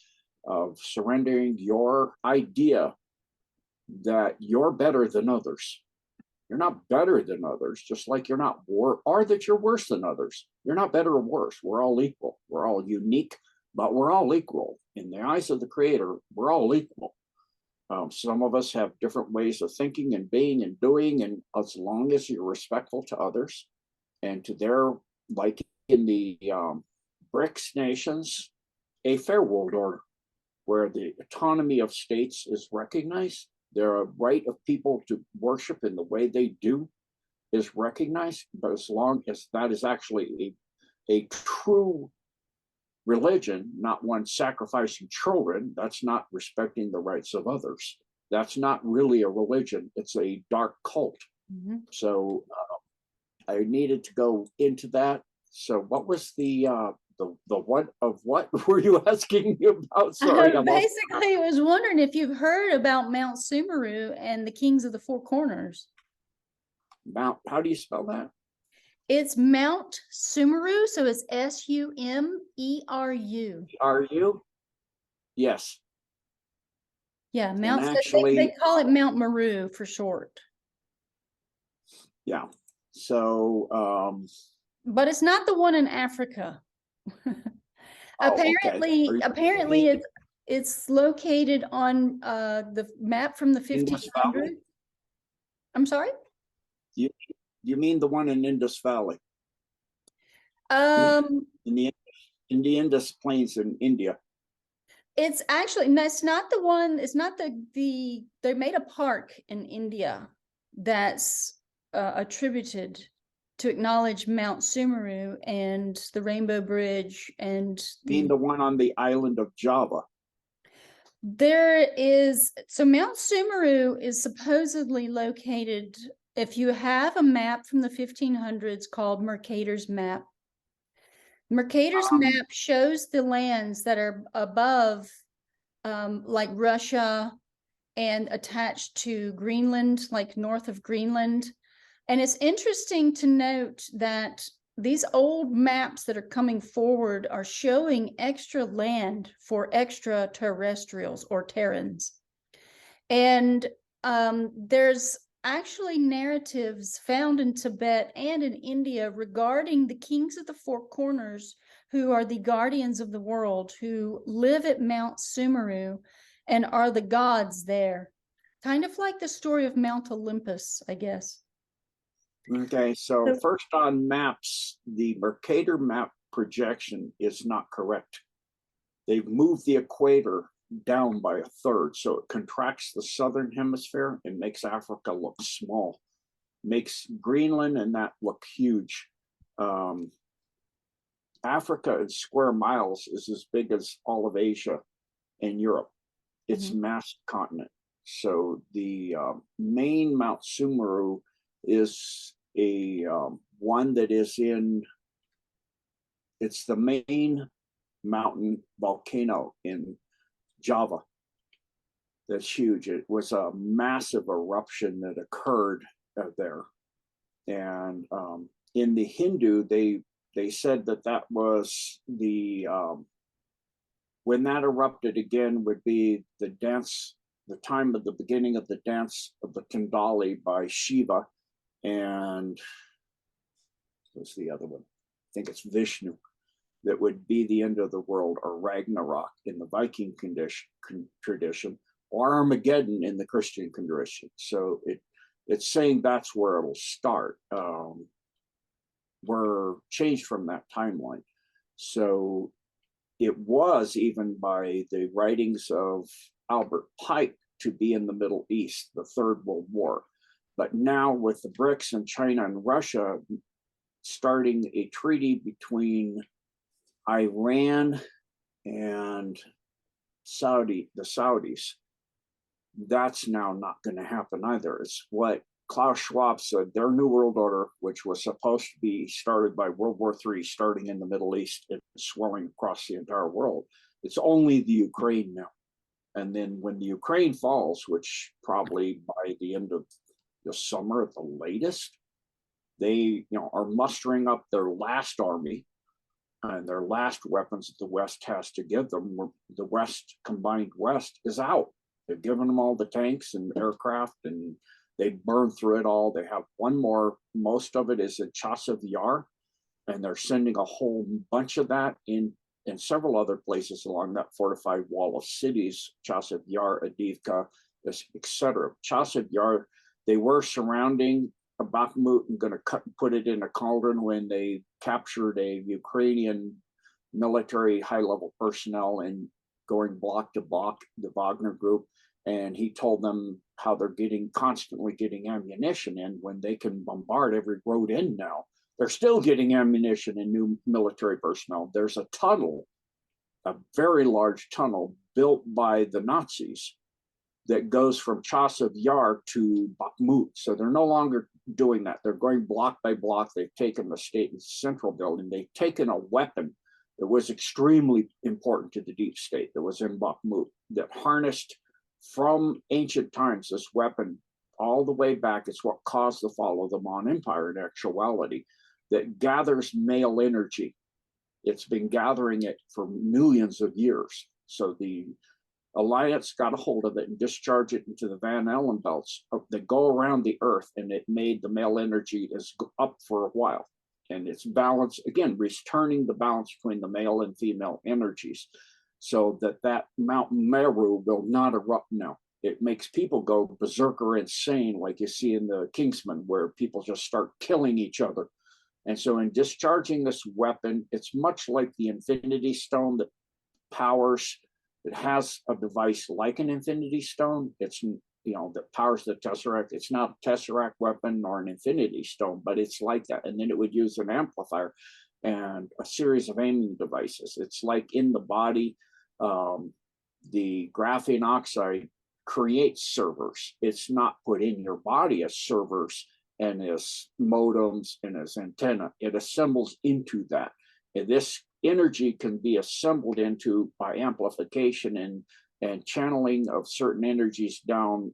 of surrendering your idea that you're better than others. You're not better than others, just like you're not or that you're worse than others. You're not better or worse. We're all equal. We're all unique, but we're all equal. In the eyes of the Creator, we're all equal. Some of us have different ways of thinking and being and doing, and as long as you're respectful to others and to their, like in the BRICS nations, a fair world order where the autonomy of states is recognized. Their right of people to worship in the way they do is recognized, but as long as that is actually a true religion, not one sacrificing children, that's not respecting the rights of others. That's not really a religion. It's a dark cult. So I needed to go into that. So what was the what were you asking me about? Sorry, basically, I was wondering if you've heard about Mount Sumeru and the Kings of the Four Corners. Mount, how do you spell that? It's Mount Sumeru, so it's Sumeru. Are you? Yes. Yeah, Mount. Actually, they call it Mount Meru for short. Yeah. So. But it's not the one in Africa. Apparently, it's located on the map from the 1500s. I'm sorry. You mean the one in Indus Valley? In the Indus Plains in India. It's actually, that's not the one. It's not they made a park in India that's attributed to acknowledge Mount Sumeru and the Rainbow Bridge and the one on the island of Java. So Mount Sumeru is supposedly located, if you have a map from the 1500s called Mercator's map. Mercator's map shows the lands that are above, like Russia, and attached to Greenland, like north of Greenland. And it's interesting to note that these old maps that are coming forward are showing extra land for extraterrestrials or Terrans. And there's actually narratives found in Tibet and in India regarding the kings of the four corners, who are the guardians of the world, who live at Mount Sumeru and are the gods there. Kind of like the story of Mount Olympus, I guess. Okay, so first on maps, the Mercator map projection is not correct. They've moved the equator down by a third, so it contracts the southern hemisphere and makes Africa look small, makes Greenland and that look huge. Africa in square miles is as big as all of Asia and Europe. It's a massive continent. So the main Mount Sumeru is a one that is in, it's the main mountain volcano in Java. That's huge. It was a massive eruption that occurred there. And in the Hindu, they said that that was the, when that erupted again would be the dance, the time of the beginning of the dance of the Kundali by Shiva. And what's the other one? I think it's Vishnu. That would be the end of the world, or Ragnarok in the Viking tradition, or Armageddon in the Christian tradition. So it's saying that's where it'll start. We're changed from that timeline. So it was, even by the writings of Albert Pike, to be in the Middle East, the Third World War. But now with the BRICS and China and Russia starting a treaty between Iran and the Saudis, that's now not going to happen either. It's what Klaus Schwab said, their New World Order, which was supposed to be started by World War III, starting in the Middle East and swelling across the entire world. It's only the Ukraine now. And then when the Ukraine falls, which probably by the end of the summer at the latest, they are mustering up their last army and their last weapons that the West has to give them. The West, combined West, is out. They've given them all the tanks and aircraft, and they burned through it all. They have one more. Most of it is at Chasiv Yar, and they're sending a whole bunch of that in several other places along that fortified wall of cities, Chasiv Yar, Adivka, etc. Chasiv Yar, they were surrounding Bakhmut and going to put it in a cauldron when they captured a Ukrainian military high-level personnel and going block to block, the Wagner group. And he told them how they're constantly getting ammunition in when they can bombard every road in now. They're still getting ammunition and new military personnel. There's a tunnel, a very large tunnel built by the Nazis that goes from Chasiv Yar to Bakhmut. So they're no longer doing that. They're going block by block. They've taken the state and central building. They've taken a weapon that was extremely important to the deep state that was in Bakhmut, that harnessed from ancient times this weapon all the way back. It's what caused the fall of the Mon Empire in actuality, that gathers male energy. It's been gathering it for millions of years. So the Alliance got a hold of it and discharged it into the Van Allen belts that go around the Earth, and it made the male energy is up for a while. And it's balanced, again, returning the balance between the male and female energies, so that Mount Meru will not erupt now. It makes people go berserker insane, like you see in the Kingsman, where people just start killing each other. And so in discharging this weapon, it's much like the Infinity Stone that powers, it has a device like an Infinity Stone. It's, that powers the Tesseract. It's not a Tesseract weapon or an Infinity Stone, but it's like that. And then it would use an amplifier and a series of aiming devices. It's like in the body, the graphene oxide creates servers. It's not put in your body as servers and as modems and as antenna. It assembles into that. And this energy can be assembled into by amplification and channeling of certain energies down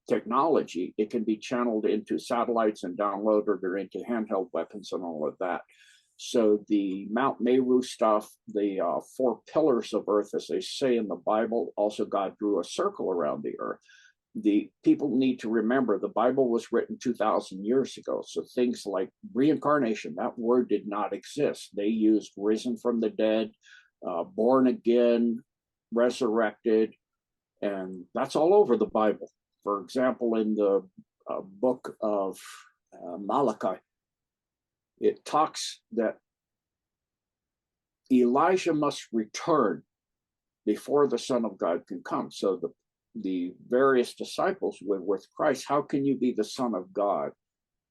technology. It can be channeled into satellites and downloaded or into handheld weapons and all of that. So the Mount Meru stuff, the 4 pillars of Earth, as they say in the Bible, also God drew a circle around the Earth. The people need to remember the Bible was written 2,000 years ago. So things like reincarnation, that word did not exist. They used risen from the dead, born again, resurrected, and that's all over the Bible. For example, in the book of Malachi, it talks that Elijah must return before the Son of God can come. So the various disciples were with Christ. How can you be the Son of God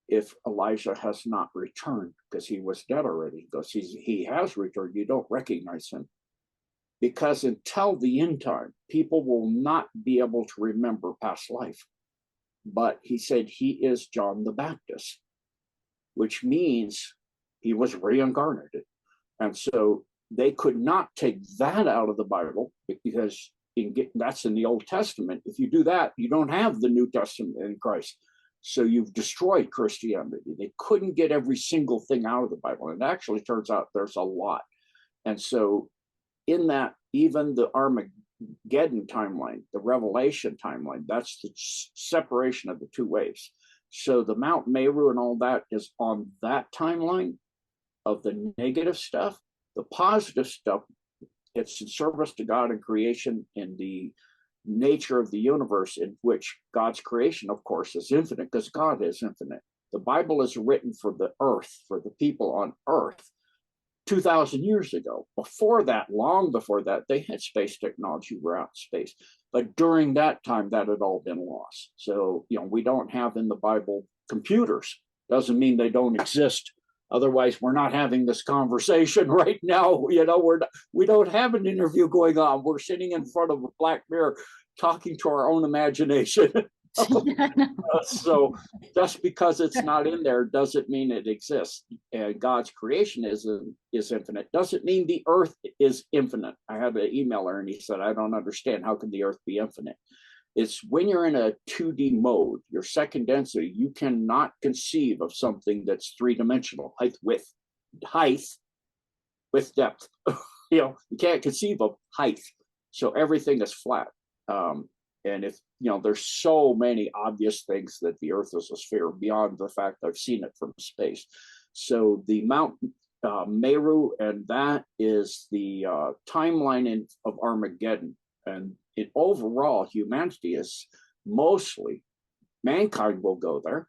if Elijah has not returned? Because he was dead already. Because he has returned. You don't recognize him. Because until the end time, people will not be able to remember past life. But he said he is John the Baptist, which means he was reincarnated. And so they could not take that out of the Bible because that's in the Old Testament. If you do that, you don't have the New Testament in Christ. So you've destroyed Christianity. They couldn't get every single thing out of the Bible. And it actually turns out there's a lot. And so in that, even the Armageddon timeline, the Revelation timeline, that's the separation of the 2 waves. So the Mount Meru and all that is on that timeline of the negative stuff. The positive stuff, it's in service to God and creation in the nature of the universe, in which God's creation, of course, is infinite because God is infinite. The Bible is written for the earth, for the people on earth 2,000 years ago. Before that, long before that, they had space technology, were out in space. But during that time, that had all been lost. So, we don't have in the Bible computers. Doesn't mean they don't exist. Otherwise, we're not having this conversation right now. We don't have an interview going on. We're sitting in front of a black mirror talking to our own imagination. So just because it's not in there doesn't mean it exists. And God's creation is infinite. Doesn't mean the earth is infinite. I had an emailer and he said, I don't understand. How can the earth be infinite? It's when you're in a 2D mode, your second density, you cannot conceive of something that's 3-dimensional, height, with depth. You can't conceive of height. So everything is flat. And if, there's so many obvious things that the earth is a sphere beyond the fact I've seen it from space. So the Mount Meru, and that is the timeline of Armageddon. And overall, humanity is mostly, mankind will go there.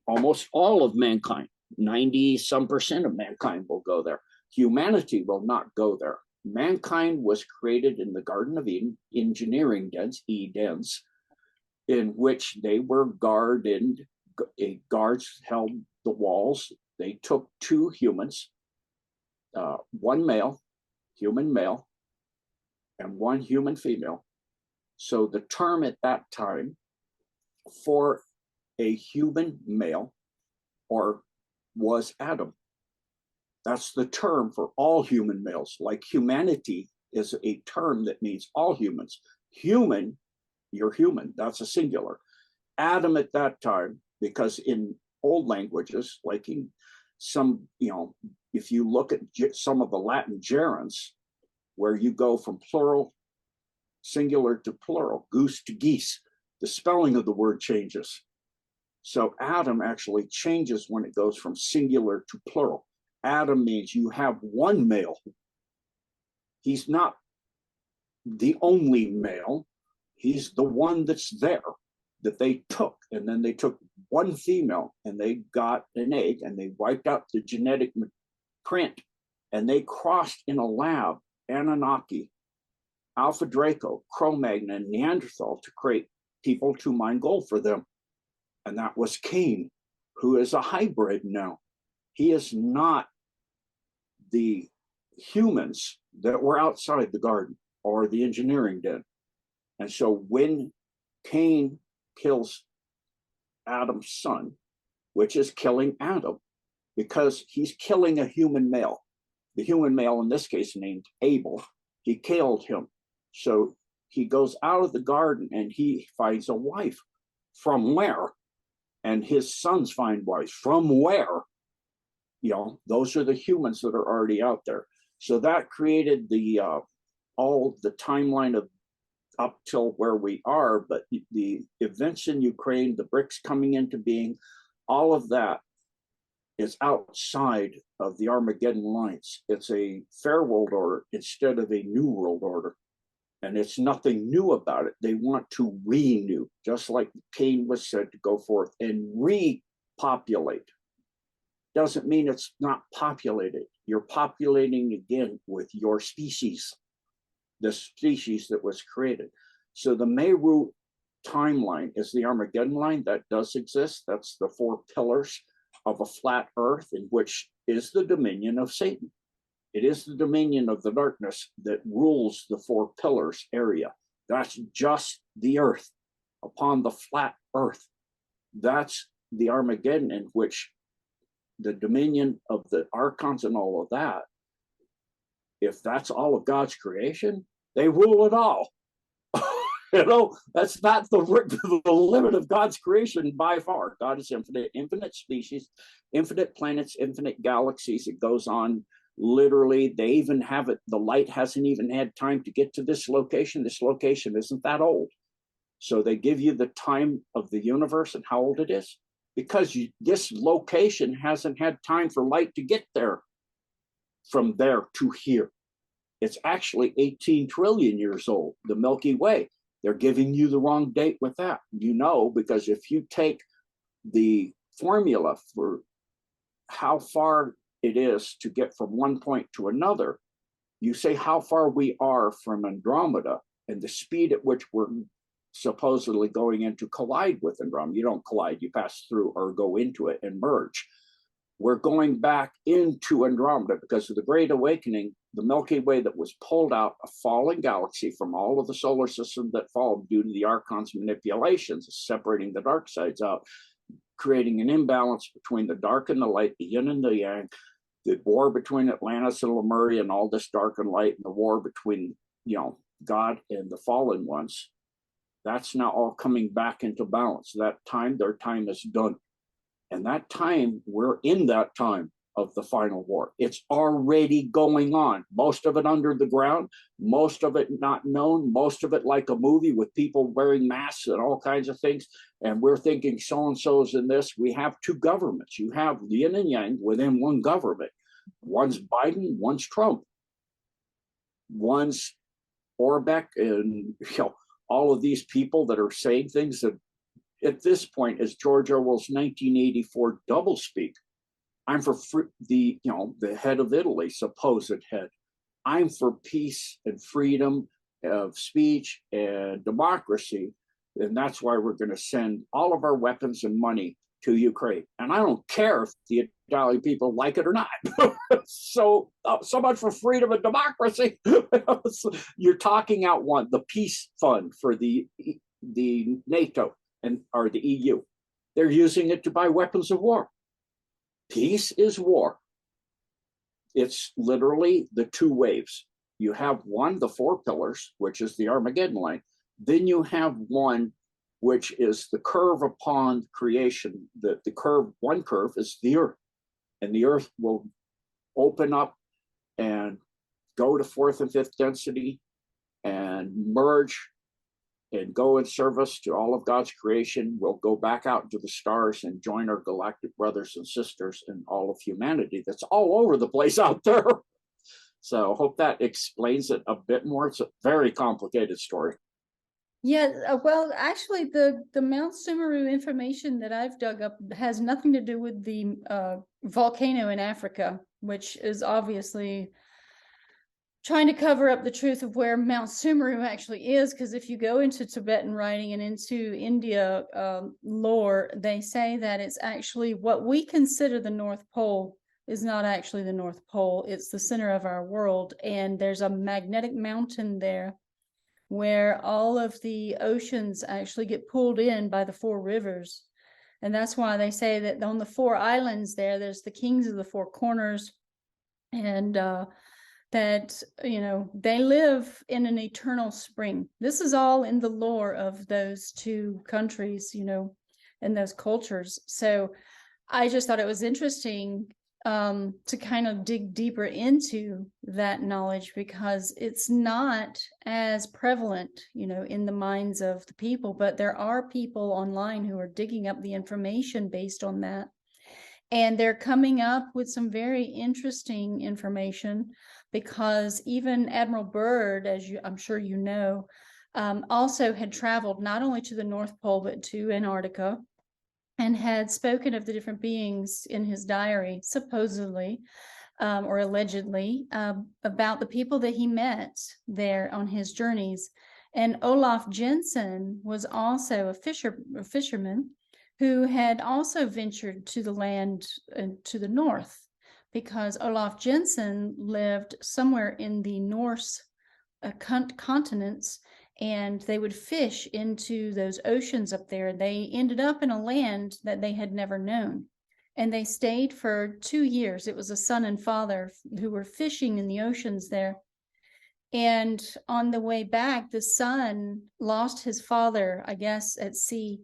Almost all of mankind, 90-some% of mankind will go there. Humanity will not go there. Mankind was created in the Garden of Eden, engineering dens, Edens, in which they were guarded. Guards held the walls. They took 2 humans, 1 male, human male, and 1 human female. So the term at that time for a human male was Adam. That's the term for all human males. Like humanity is a term that means all humans. Human, you're human, that's a singular. Adam at that time, because in old languages, like in some, if you look at some of the Latin gerunds, where you go from plural, singular to plural, goose to geese, the spelling of the word changes. So Adam actually changes when it goes from singular to plural. Adam means you have 1 male. He's not the only male. He's the one that's there that they took. And then they took 1 female and they got an egg and they wiped out the genetic print and they crossed in a lab Anunnaki, Alpha Draco, Cro-Magnon, and Neanderthal to create people to mine gold for them. And that was Cain, who is a hybrid now. He is not the humans that were outside the garden. or the engineering did. And so when Cain kills Adam's son, which is killing Adam, because he's killing a human male, the human male in this case named Abel, he killed him. So he goes out of the garden and he finds a wife. From where? And his sons find wives. From where? You know, those are the humans that are already out there. So that created the all the timeline of up till where we are, but the events in Ukraine, the BRICS coming into being, all of that is outside of the Armageddon lines. It's a fair world order instead of a new world order. And it's nothing new about it. They want to renew, just like Cain was said to go forth and repopulate. Doesn't mean it's not populated. You're populating again with your species, the species that was created. So the Meru timeline is the Armageddon line that does exist. That's the 4 pillars of a flat earth, in which is the dominion of Satan. It is the dominion of the darkness that rules the 4 pillars area. That's just the earth upon the flat earth. That's the Armageddon, in which the dominion of the archons and all of that, if that's all of God's creation, they rule it all. You know, that's not the limit of God's creation by far. God is infinite, infinite species, infinite planets, infinite galaxies. It goes on literally. They even have it. The light hasn't even had time to get to this location. This location isn't that old. So they give you the time of the universe and how old it is, because this location hasn't had time for light to get there from there to here. It's actually 18 trillion years old, the Milky Way. They're giving you the wrong date with that, you know, because if you take the formula for how far it is to get from one point to another, you say how far we are from Andromeda and the speed at which we're supposedly going into collide with Andromeda. You don't collide, you pass through or go into it and merge. We're going back into Andromeda because of the Great Awakening, the Milky Way that was pulled out, a fallen galaxy from all of the solar system that fall due to the Archon's manipulations, separating the dark sides out, creating an imbalance between the dark and the light, the yin and the yang, the war between Atlantis and Lumeria and all this dark and light, and the war between, you know, God and the fallen ones. That's now all coming back into balance. That time, their time is done. And that time, we're in that time of the final war. It's already going on. Most of it under the ground, most of it not known, most of it like a movie with people wearing masks and all kinds of things. And we're thinking so-and-so's in this. We have 2 governments. You have yin and yang within one government. One's Biden, one's Trump. One's Orbeck and, you know, all of these people that are saying things that at this point is George Orwell's 1984 doublespeak. I'm for the head of Italy, supposed head. I'm for peace and freedom of speech and democracy. And that's why we're going to send all of our weapons and money to Ukraine. And I don't care if the Italian people like it or not. So much for freedom and democracy. You're talking out one, the peace fund for the NATO or the EU. They're using it to buy weapons of war. Peace is war. It's literally the 2 waves. You have one, the 4 pillars, which is the Armageddon line. Then you have one, which is the curve upon creation. The curve, one curve is the earth. And the earth will open up and go to 4th and 5th density and merge and go in service to all of God's creation. We'll go back out into the stars and join our galactic brothers and sisters and all of humanity that's all over the place out there. So I hope that explains it a bit more. It's a very complicated story. Yeah, well, actually, the Mount Sumeru information that I've dug up has nothing to do with the volcano in Africa, which is obviously trying to cover up the truth of where Mount Sumeru actually is, because if you go into Tibetan writing and into India lore, they say that it's actually what we consider the North Pole is not actually the North Pole. It's the center of our world. And there's a magnetic mountain there where all of the oceans actually get pulled in by the four rivers. And that's why they say that on the four islands there's the kings of the four corners, and that, you know, they live in an eternal spring. This is all in the lore of those two countries, you know, and those cultures. So I just thought it was interesting to kind of dig deeper into that knowledge, because it's not as prevalent, you know, in the minds of the people, but there are people online who are digging up the information based on that. And they're coming up with some very interesting information, because even Admiral Byrd, as I'm sure you know, also had traveled not only to the North Pole, but to Antarctica, and had spoken of the different beings in his diary, supposedly, or allegedly, about the people that he met there on his journeys. And Olaf Jensen was also a fisherman who had also ventured to the land to the north, because Olaf Jensen lived somewhere in the Norse continents, and they would fish into those oceans up there. They ended up in a land that they had never known, and they stayed for 2 years. It was a son and father who were fishing in the oceans there. And on the way back, the son lost his father, I guess, at sea.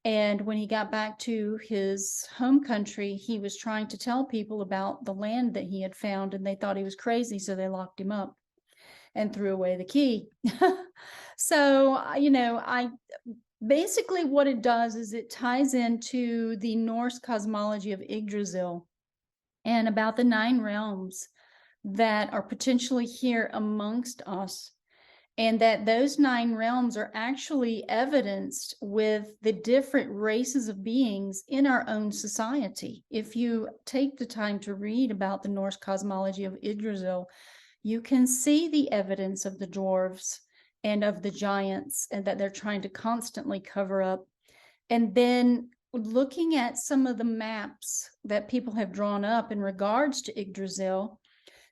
And when he got back to his home country, he was trying to tell people about the land that he had found, and they thought he was crazy, so they locked him up and threw away the key. So, you know, basically what it does is it ties into the Norse cosmology of Yggdrasil and about the 9 realms that are potentially here amongst us, and that those 9 realms are actually evidenced with the different races of beings in our own society. If you take the time to read about the Norse cosmology of Yggdrasil, you can see the evidence of the dwarves and of the giants, and that they're trying to constantly cover up. And then looking at some of the maps that people have drawn up in regards to Yggdrasil,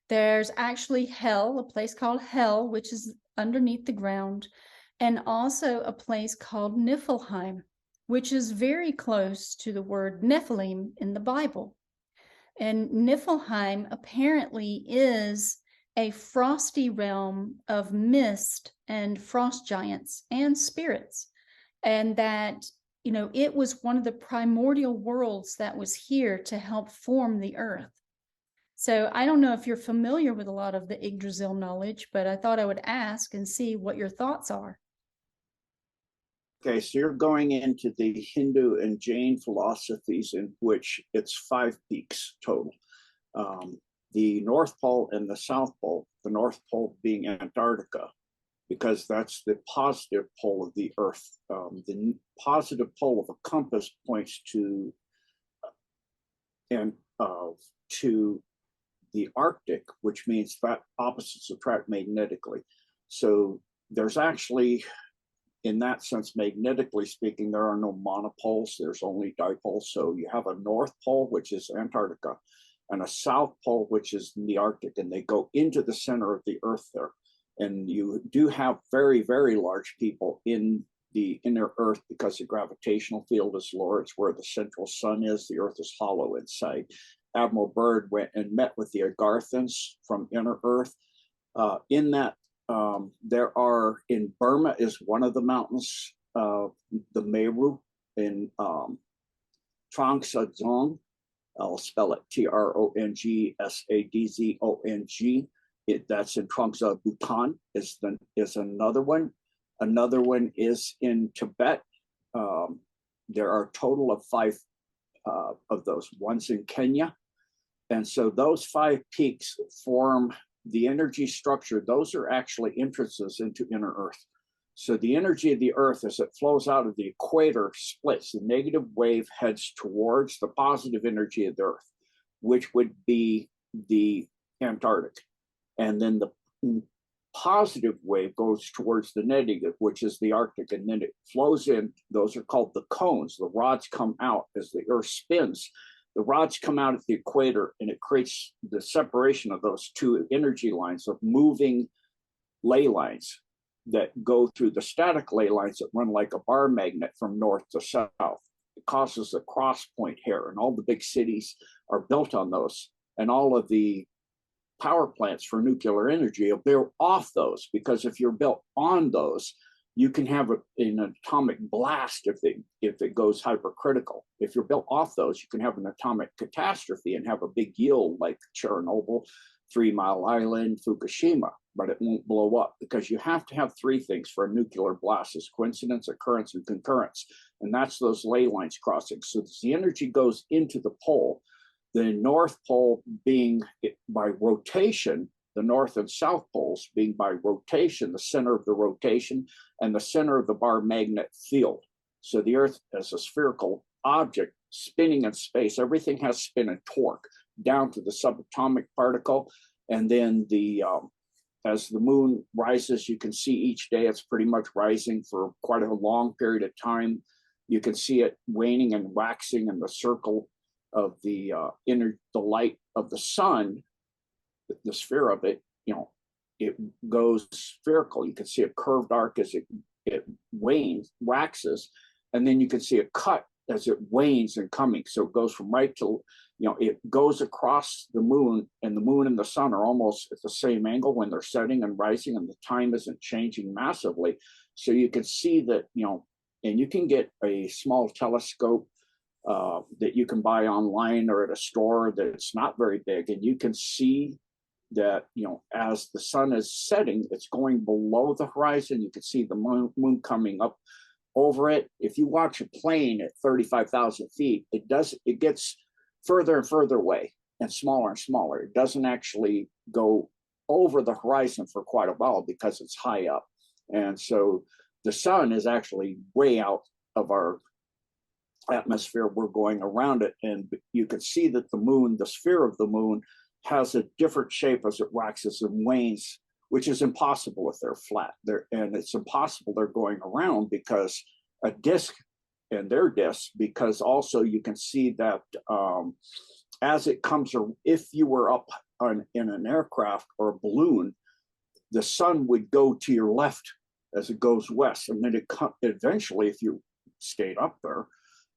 there's actually hell, a place called hell, which is underneath the ground, and also a place called Niflheim, which is very close to the word Nephilim in the Bible. And Niflheim apparently is a frosty realm of mist and frost giants and spirits, and that, you know, it was one of the primordial worlds that was here to help form the earth. So I don't know if you're familiar with a lot of the Yggdrasil knowledge, but I thought I would ask and see what your thoughts are. Okay, so you're going into the Hindu and Jain philosophies, in which it's 5 peaks total. The North Pole and the South Pole, the North Pole being Antarctica, because that's the positive pole of the Earth. The positive pole of a compass points to the Arctic, which means that opposites attract magnetically. So there's actually, in that sense, magnetically speaking, there are no monopoles, there's only dipoles. So you have a North Pole, which is Antarctica, and a South Pole, which is in the Arctic, and they go into the center of the Earth there. And you do have very, very large people in the inner Earth, because the gravitational field is lower. It's where the central sun is. The Earth is hollow inside. Admiral Byrd went and met with the Agarthans from inner Earth. In that, there are, in Burma is one of the mountains, the Meru in Trongsadong. I'll spell it Trongsadong. That's in Trongsa, Bhutan. Is another one. Another one is in Tibet. There are a total of 5 of those. One's in Kenya. And so those 5 peaks form the energy structure. Those are actually entrances into inner Earth. So the energy of the Earth, as it flows out of the equator, splits. The negative wave heads towards the positive energy of the Earth, which would be the Antarctic. And then the positive wave goes towards the negative, which is the Arctic, and then it flows in. Those are called the cones. The rods come out as the Earth spins. The rods come out at the equator, and it creates the separation of those two energy lines of moving ley lines that go through the static ley lines that run like a bar magnet from north to south. It causes the cross point here, and all the big cities are built on those, and all of the power plants for nuclear energy are built off those, because if you're built on those, you can have an atomic blast if it goes hypercritical. If you're built off those, you can have an atomic catastrophe and have a big yield like Chernobyl, 3 Mile Island, Fukushima, but it won't blow up, because you have to have three things for a nuclear blast: is coincidence, occurrence, and concurrence. And that's those ley lines crossing. So as the energy goes into the pole, the North Pole being by rotation, the North and South Poles being by rotation, the center of the rotation, and the center of the bar magnet field. So the Earth as a spherical object spinning in space, everything has spin and torque down to the subatomic particle. And then as the moon rises, you can see each day it's pretty much rising for quite a long period of time. You can see it waning and waxing in the circle of the light of the sun, the sphere of it, it goes spherical. You can see a curved arc as it wanes, waxes, and then you can see a cut as it wanes and coming. So it goes from right to, it goes across the moon, and the moon and the sun are almost at the same angle when they're setting and rising, and the time isn't changing massively. So you can see that, and you can get a small telescope that you can buy online or at a store that's not very big, and you can see that, as the sun is setting, it's going below the horizon. You can see the moon coming up over it. If you watch a plane at 35,000 feet, it gets further and further away and smaller. It doesn't actually go over the horizon for quite a while because it's high up. And so the sun is actually way out of our atmosphere. We're going around it, and you can see that the moon, the sphere of the moon, has a different shape as it waxes and wanes, which is impossible if they're flat. And it's impossible they're going around because a disk and their disks, because also you can see that as it comes, or if you were up in an aircraft or a balloon, the sun would go to your left as it goes west, and then eventually, if you stayed up there,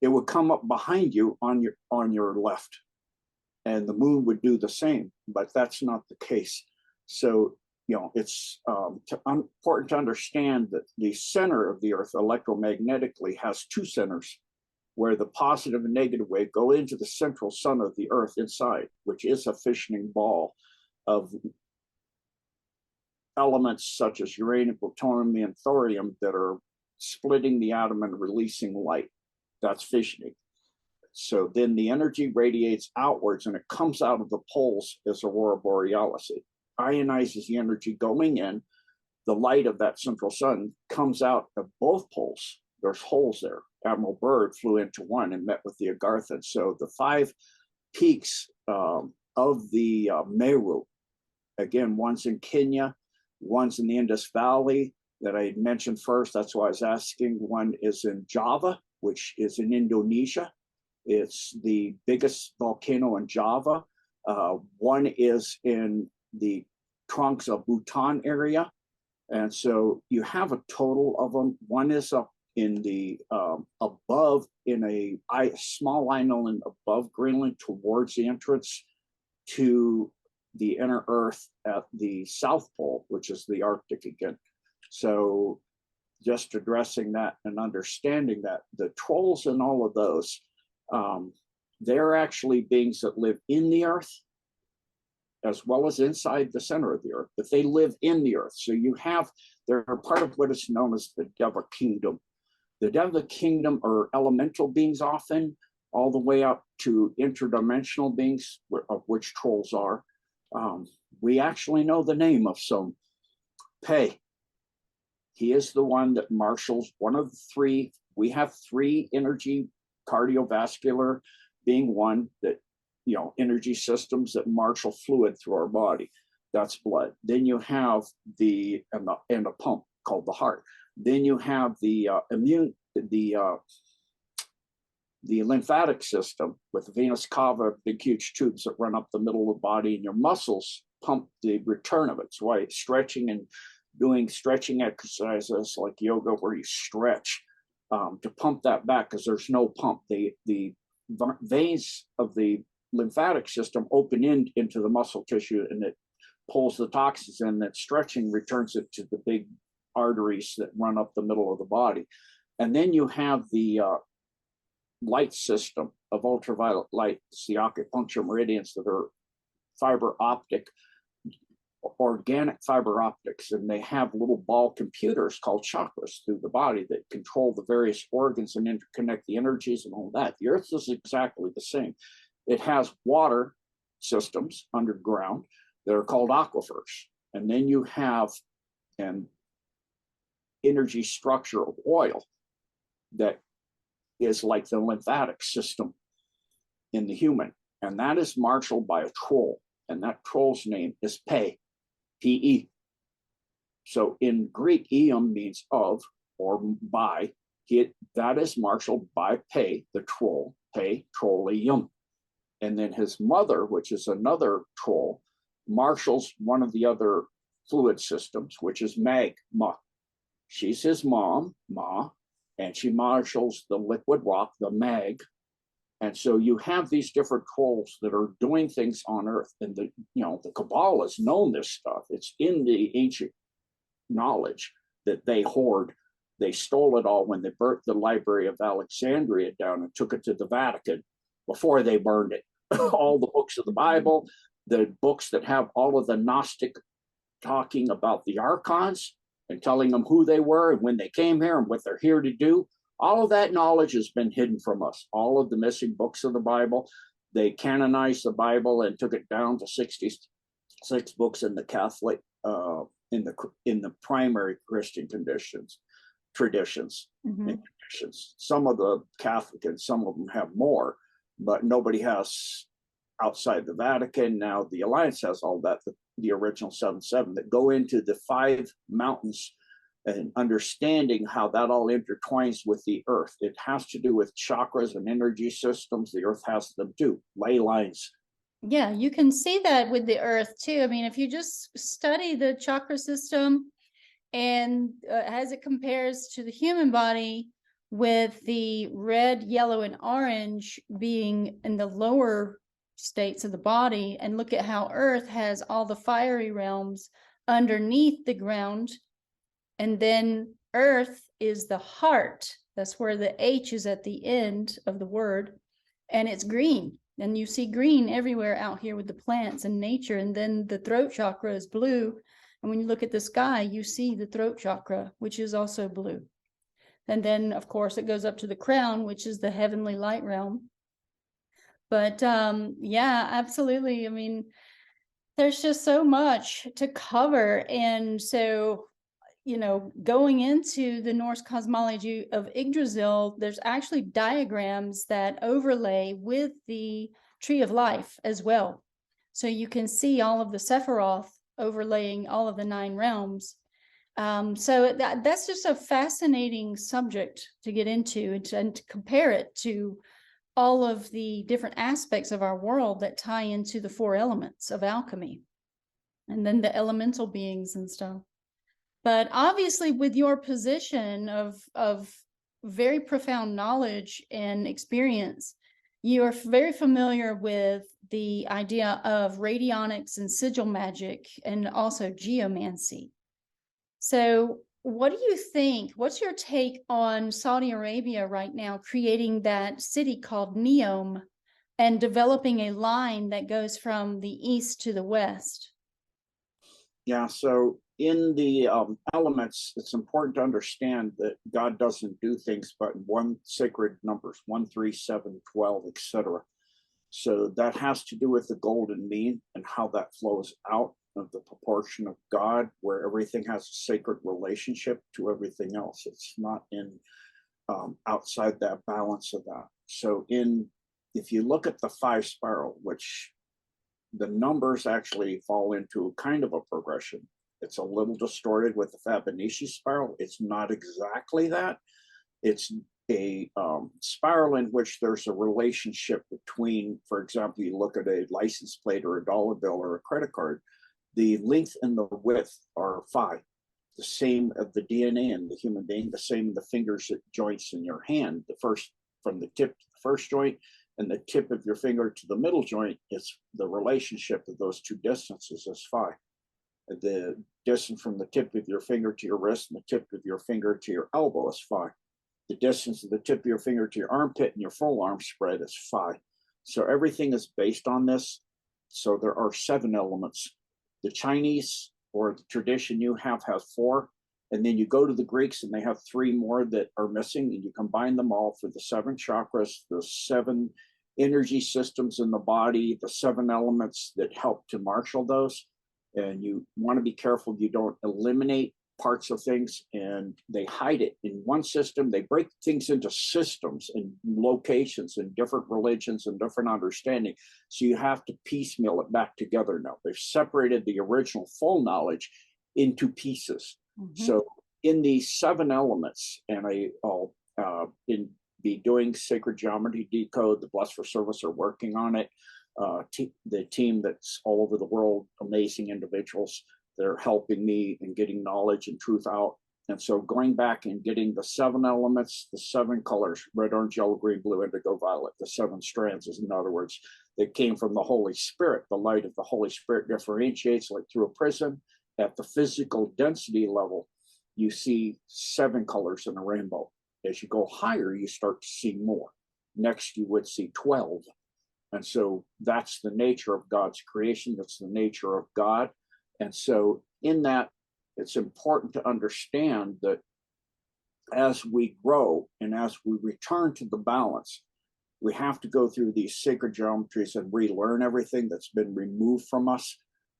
it would come up behind you on your left, and the moon would do the same. But that's not the case. So it's important to understand that the center of the Earth electromagnetically has two centers, where the positive and negative wave go into the central sun of the Earth inside, which is a fissioning ball of elements such as uranium, plutonium, and thorium that are splitting the atom and releasing light. That's fissioning. So then the energy radiates outwards, and it comes out of the poles as aurora borealis. It ionizes the energy going in. The light of that central sun comes out of both poles. There's holes there. Admiral Byrd flew into one and met with the Akhenaten. So the 5 peaks of the Meru, again, one's in Kenya, one's in the Indus Valley that I mentioned first. That's why I was asking. One is in Java, which is in Indonesia. It's the biggest volcano in Java. One is in the trunks of Bhutan area. And so you have a total of them. One is up in the above, in a small island above Greenland towards the entrance to the inner Earth at the South Pole, which is the Arctic again. So just addressing that and understanding that the trolls and all of those, they're actually beings that live in the Earth as well as inside the center of the Earth, but they live in the Earth. So they're part of what is known as the Deva Kingdom. The Deva Kingdom are elemental beings often, all the way up to interdimensional beings, of which trolls are. We actually know the name of some. Pe. He is the one that marshals one of the 3. We have 3 energy, cardiovascular being one, that energy systems that marshal fluid through our body. That's blood. Then you have and a pump called the heart. Then you have the the lymphatic system with the venous cava, big huge tubes that run up the middle of the body, and your muscles pump the return of it. That's why stretching and doing stretching exercises like yoga where you stretch to pump that back, because there's no pump. The veins of the lymphatic system open into the muscle tissue, and it pulls the toxins in. That stretching returns it to the big arteries that run up the middle of the body. And then you have the light system of ultraviolet light. It's the acupuncture meridians that are fiber optic, organic fiber optics, and they have little ball computers called chakras through the body that control the various organs and interconnect the energies and all that. The earth is exactly the same. It has water systems underground that are called aquifers. And then you have an energy structure of oil that is like the lymphatic system in the human. And that is marshaled by a troll. And that troll's name is Pe, P-E. So in Greek, eum means of or by. That is marshaled by Pe, the troll, Pe, trollium. And then his mother, which is another troll, marshals one of the other fluid systems, which is magma. She's his mom, Ma, and she marshals the liquid rock, the mag. And so you have these different trolls that are doing things on Earth. And the Kabbalah has known this stuff. It's in the ancient knowledge that they hoard. They stole it all when they burnt the Library of Alexandria down and took it to the Vatican before they burned it. All the books of the Bible, the books that have all of the Gnostic talking about the Archons and telling them who they were and when they came here and what they're here to do. All of that knowledge has been hidden from us. All of the missing books of the Bible, they canonized the Bible and took it down to 66 books in the Catholic, in the primary Christian traditions. Mm-hmm. And traditions. Some of the Catholic and some of them have more, but nobody has outside the Vatican. Now the Alliance has all that, the original 7 that go into the 5 mountains and understanding how that all intertwines with the Earth. It has to do with chakras and energy systems. The Earth has them too, ley lines. Yeah, you can see that with the Earth too. I mean, if you just study the chakra system and as it compares to the human body, with the red, yellow, and orange being in the lower states of the body, and look at how Earth has all the fiery realms underneath the ground. And then Earth is the heart. That's where the H is at the end of the word. And it's green. And you see green everywhere out here with the plants and nature. And then the throat chakra is blue. And when you look at the sky, you see the throat chakra, which is also blue. And then, of course, it goes up to the crown, which is the heavenly light realm. But yeah, absolutely. I mean, there's just so much to cover. And so, going into the Norse cosmology of Yggdrasil, there's actually diagrams that overlay with the Tree of Life as well. So you can see all of the Sephiroth overlaying all of the 9 realms. So that's just a fascinating subject to get into and to compare it to all of the different aspects of our world that tie into the 4 elements of alchemy, and then the elemental beings and stuff. But obviously, with your position of very profound knowledge and experience, you are very familiar with the idea of radionics and sigil magic, and also geomancy. So what do you think? What's your take on Saudi Arabia right now creating that city called Neom and developing a line that goes from the east to the west? Yeah, so in the elements, it's important to understand that God doesn't do things but in one sacred numbers, 1, 3, 7, 12, etc. So that has to do with the golden mean and how that flows out of the proportion of God, where everything has a sacred relationship to everything else. It's not in outside that balance of that. So if you look at the 5 spiral, which the numbers actually fall into kind of a progression. It's a little distorted with the Fibonacci spiral. It's not exactly that. It's a spiral in which there's a relationship between, for example, you look at a license plate or a dollar bill or a credit card, the length and the width are phi. The same of the DNA in the human being, the same in the fingers joints in your hand. The first, from the tip to the first joint and the tip of your finger to the middle joint, it's the relationship of those two distances is phi. The distance from the tip of your finger to your wrist and the tip of your finger to your elbow is phi. The distance of the tip of your finger to your armpit and your full arm spread is phi. So everything is based on this. So there are 7 elements. The Chinese, or the tradition you have, has 4. And then you go to the Greeks and they have 3 more that are missing, and you combine them all for the 7 chakras, the 7 energy systems in the body, the 7 elements that help to marshal those. And you want to be careful you don't eliminate parts of things, and they hide it in one system. They break things into systems and locations and different religions and different understanding. So you have to piecemeal it back together now. They've separated the original full knowledge into pieces. So in these 7 elements, and I'll be doing Sacred Geometry Decode, the Blessed for Service are working on it. The team that's all over the world, amazing individuals, they're helping me in getting knowledge and truth out. And so going back and getting the 7 elements, the 7 colors, red, orange, yellow, green, blue, indigo, violet, the 7 strands, is in other words, that came from the Holy Spirit. The light of the Holy Spirit differentiates like through a prism. At the physical density level, you see 7 colors in a rainbow. As you go higher, you start to see more. Next, you would see 12. And so that's the nature of God's creation. That's the nature of God. And so in that, it's important to understand that as we grow and as we return to the balance, we have to go through these sacred geometries and relearn everything that's been removed from us.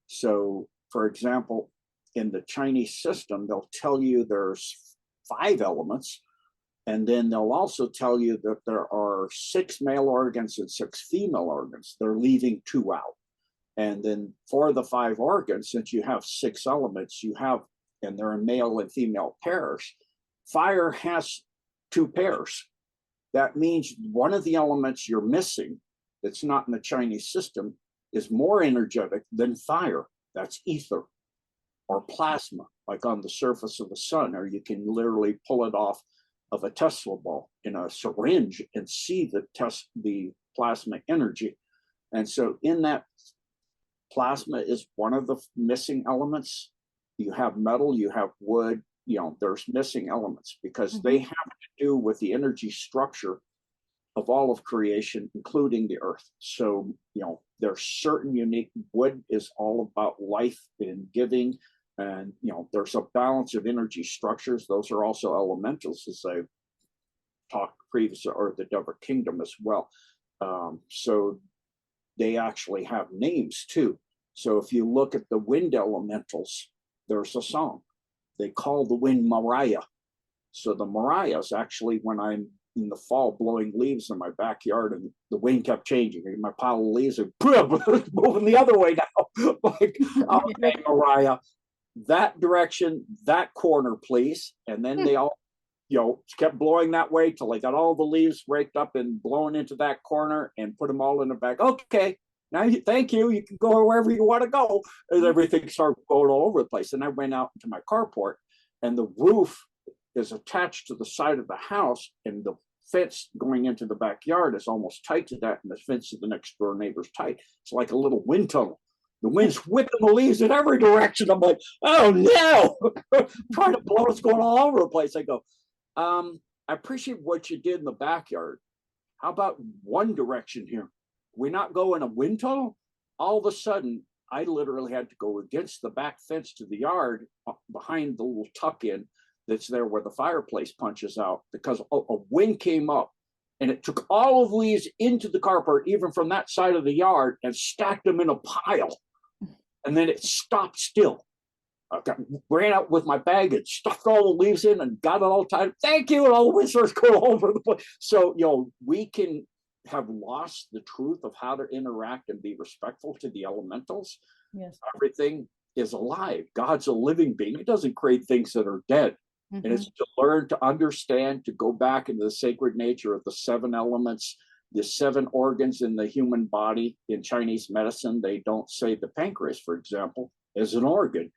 So, for example, in the Chinese system, they'll tell you there's 5 elements, and then they'll also tell you that there are 6 male organs and 6 female organs. They're leaving 2 out. And then for the 5 organs, since you have 6 elements, you have, and they're in male and female pairs, fire has 2 pairs. That means one of the elements you're missing that's not in the Chinese system is more energetic than fire. That's ether or plasma, like on the surface of the sun, or you can literally pull it off of a Tesla ball in a syringe and see the plasma energy. And so in that, plasma is one of the missing elements. You have metal, you have wood, there's missing elements because they have to do with the energy structure of all of creation, including the earth. So, there's certain unique, wood is all about life and giving. And, there's a balance of energy structures. Those are also elementals, as I talked previously, or the Dever Kingdom as well. So they actually have names too. So if you look at the wind elementals, there's a song. They call the wind Mariah. So the Mariah is actually when I'm in the fall blowing leaves in my backyard and the wind kept changing. My pile of leaves are moving the other way now. Like, okay, Mariah, that direction, that corner, please. And then they all, kept blowing that way till they got all the leaves raked up and blown into that corner and put them all in the bag. Okay, now thank you. You can go wherever you want to go. And everything started going all over the place. And I went out into my carport, and the roof is attached to the side of the house, and the fence going into the backyard is almost tight to that, and the fence to the next door neighbor's tight. It's like a little wind tunnel. The wind's whipping the leaves in every direction. I'm like, oh no, trying to blow, it's going all over the place. I go, I appreciate what you did in the backyard. How about one direction here? We not go in a wind tunnel? All of a sudden, I literally had to go against the back fence to the yard behind the little tuck-in that's there where the fireplace punches out, because a wind came up and it took all of the leaves into the carport, even from that side of the yard, and stacked them in a pile. And then it stopped still. I ran out with my bag and stuffed all the leaves in and got it all tied. Thank you. And all the wind starts going all over the place. So, we can have lost the truth of how to interact and be respectful to the elementals. Yes. Everything is alive. God's a living being. It doesn't create things that are dead. And it's to learn to understand, to go back into the sacred nature of the 7 elements, the 7 organs in the human body. In Chinese medicine, they don't say the pancreas, for example, is an organ.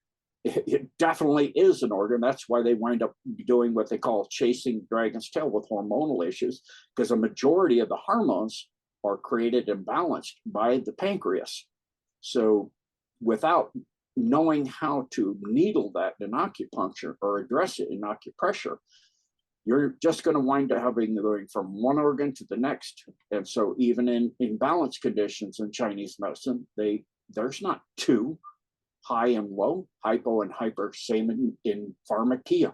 It definitely is an organ. That's why they wind up doing what they call chasing dragon's tail with hormonal issues, because a majority of the hormones are created and balanced by the pancreas. So without knowing how to needle that in acupuncture or address it in acupressure, you're just going to wind up going from one organ to the next. And so even in balance conditions in Chinese medicine, there's not 2, high and low, hypo and hyper, same in Pharmacia,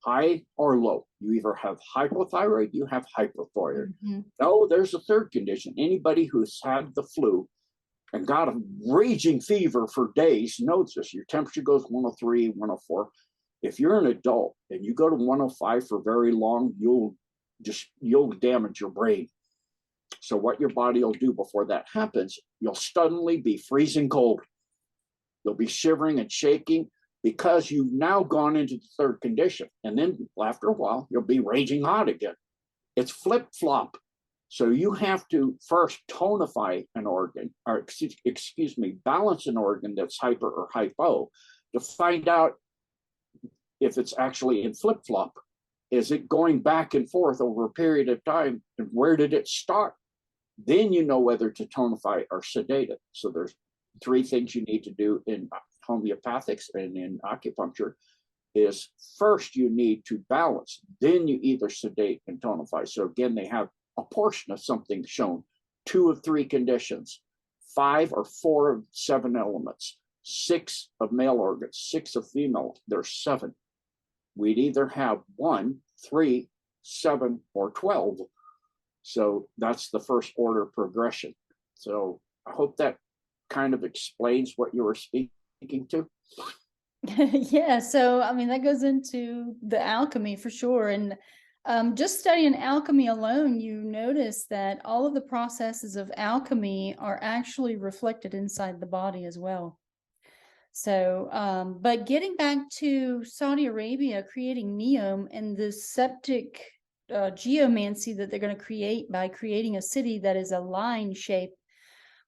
high or low. You either have hypothyroid, you have hypothyroid. No, there's a third condition. Anybody who's had the flu and got a raging fever for days knows this. Your temperature goes 103, 104. If you're an adult and you go to 105 for very long, you'll damage your brain. So what your body will do before that happens, you'll suddenly be freezing cold. You'll be shivering and shaking because you've now gone into the third condition. And then after a while, you'll be raging hot again. It's flip-flop. So you have to first tonify an organ, or excuse me, balance an organ that's hyper or hypo to find out if it's actually in flip-flop. Is it going back and forth over a period of time? And where did it start? Then you know whether to tonify or sedate it. So there's 3 things you need to do in homeopathics and in acupuncture. Is first you need to balance, then you either sedate and tonify. So again, they have a portion of something shown, 2 of 3 conditions, 5 or 4 of 7 elements, 6 of male organs, 6 of female. There's 7. We'd either have 1, 3, 7, or 12. So that's the first order progression. So I hope that kind of explains what you were speaking to. Yeah, so I mean that goes into the alchemy for sure. And just studying alchemy alone, you notice that all of the processes of alchemy are actually reflected inside the body as well. So, but getting back to Saudi Arabia creating neom and the septic geomancy that they're going to create by creating a city that is a line shape.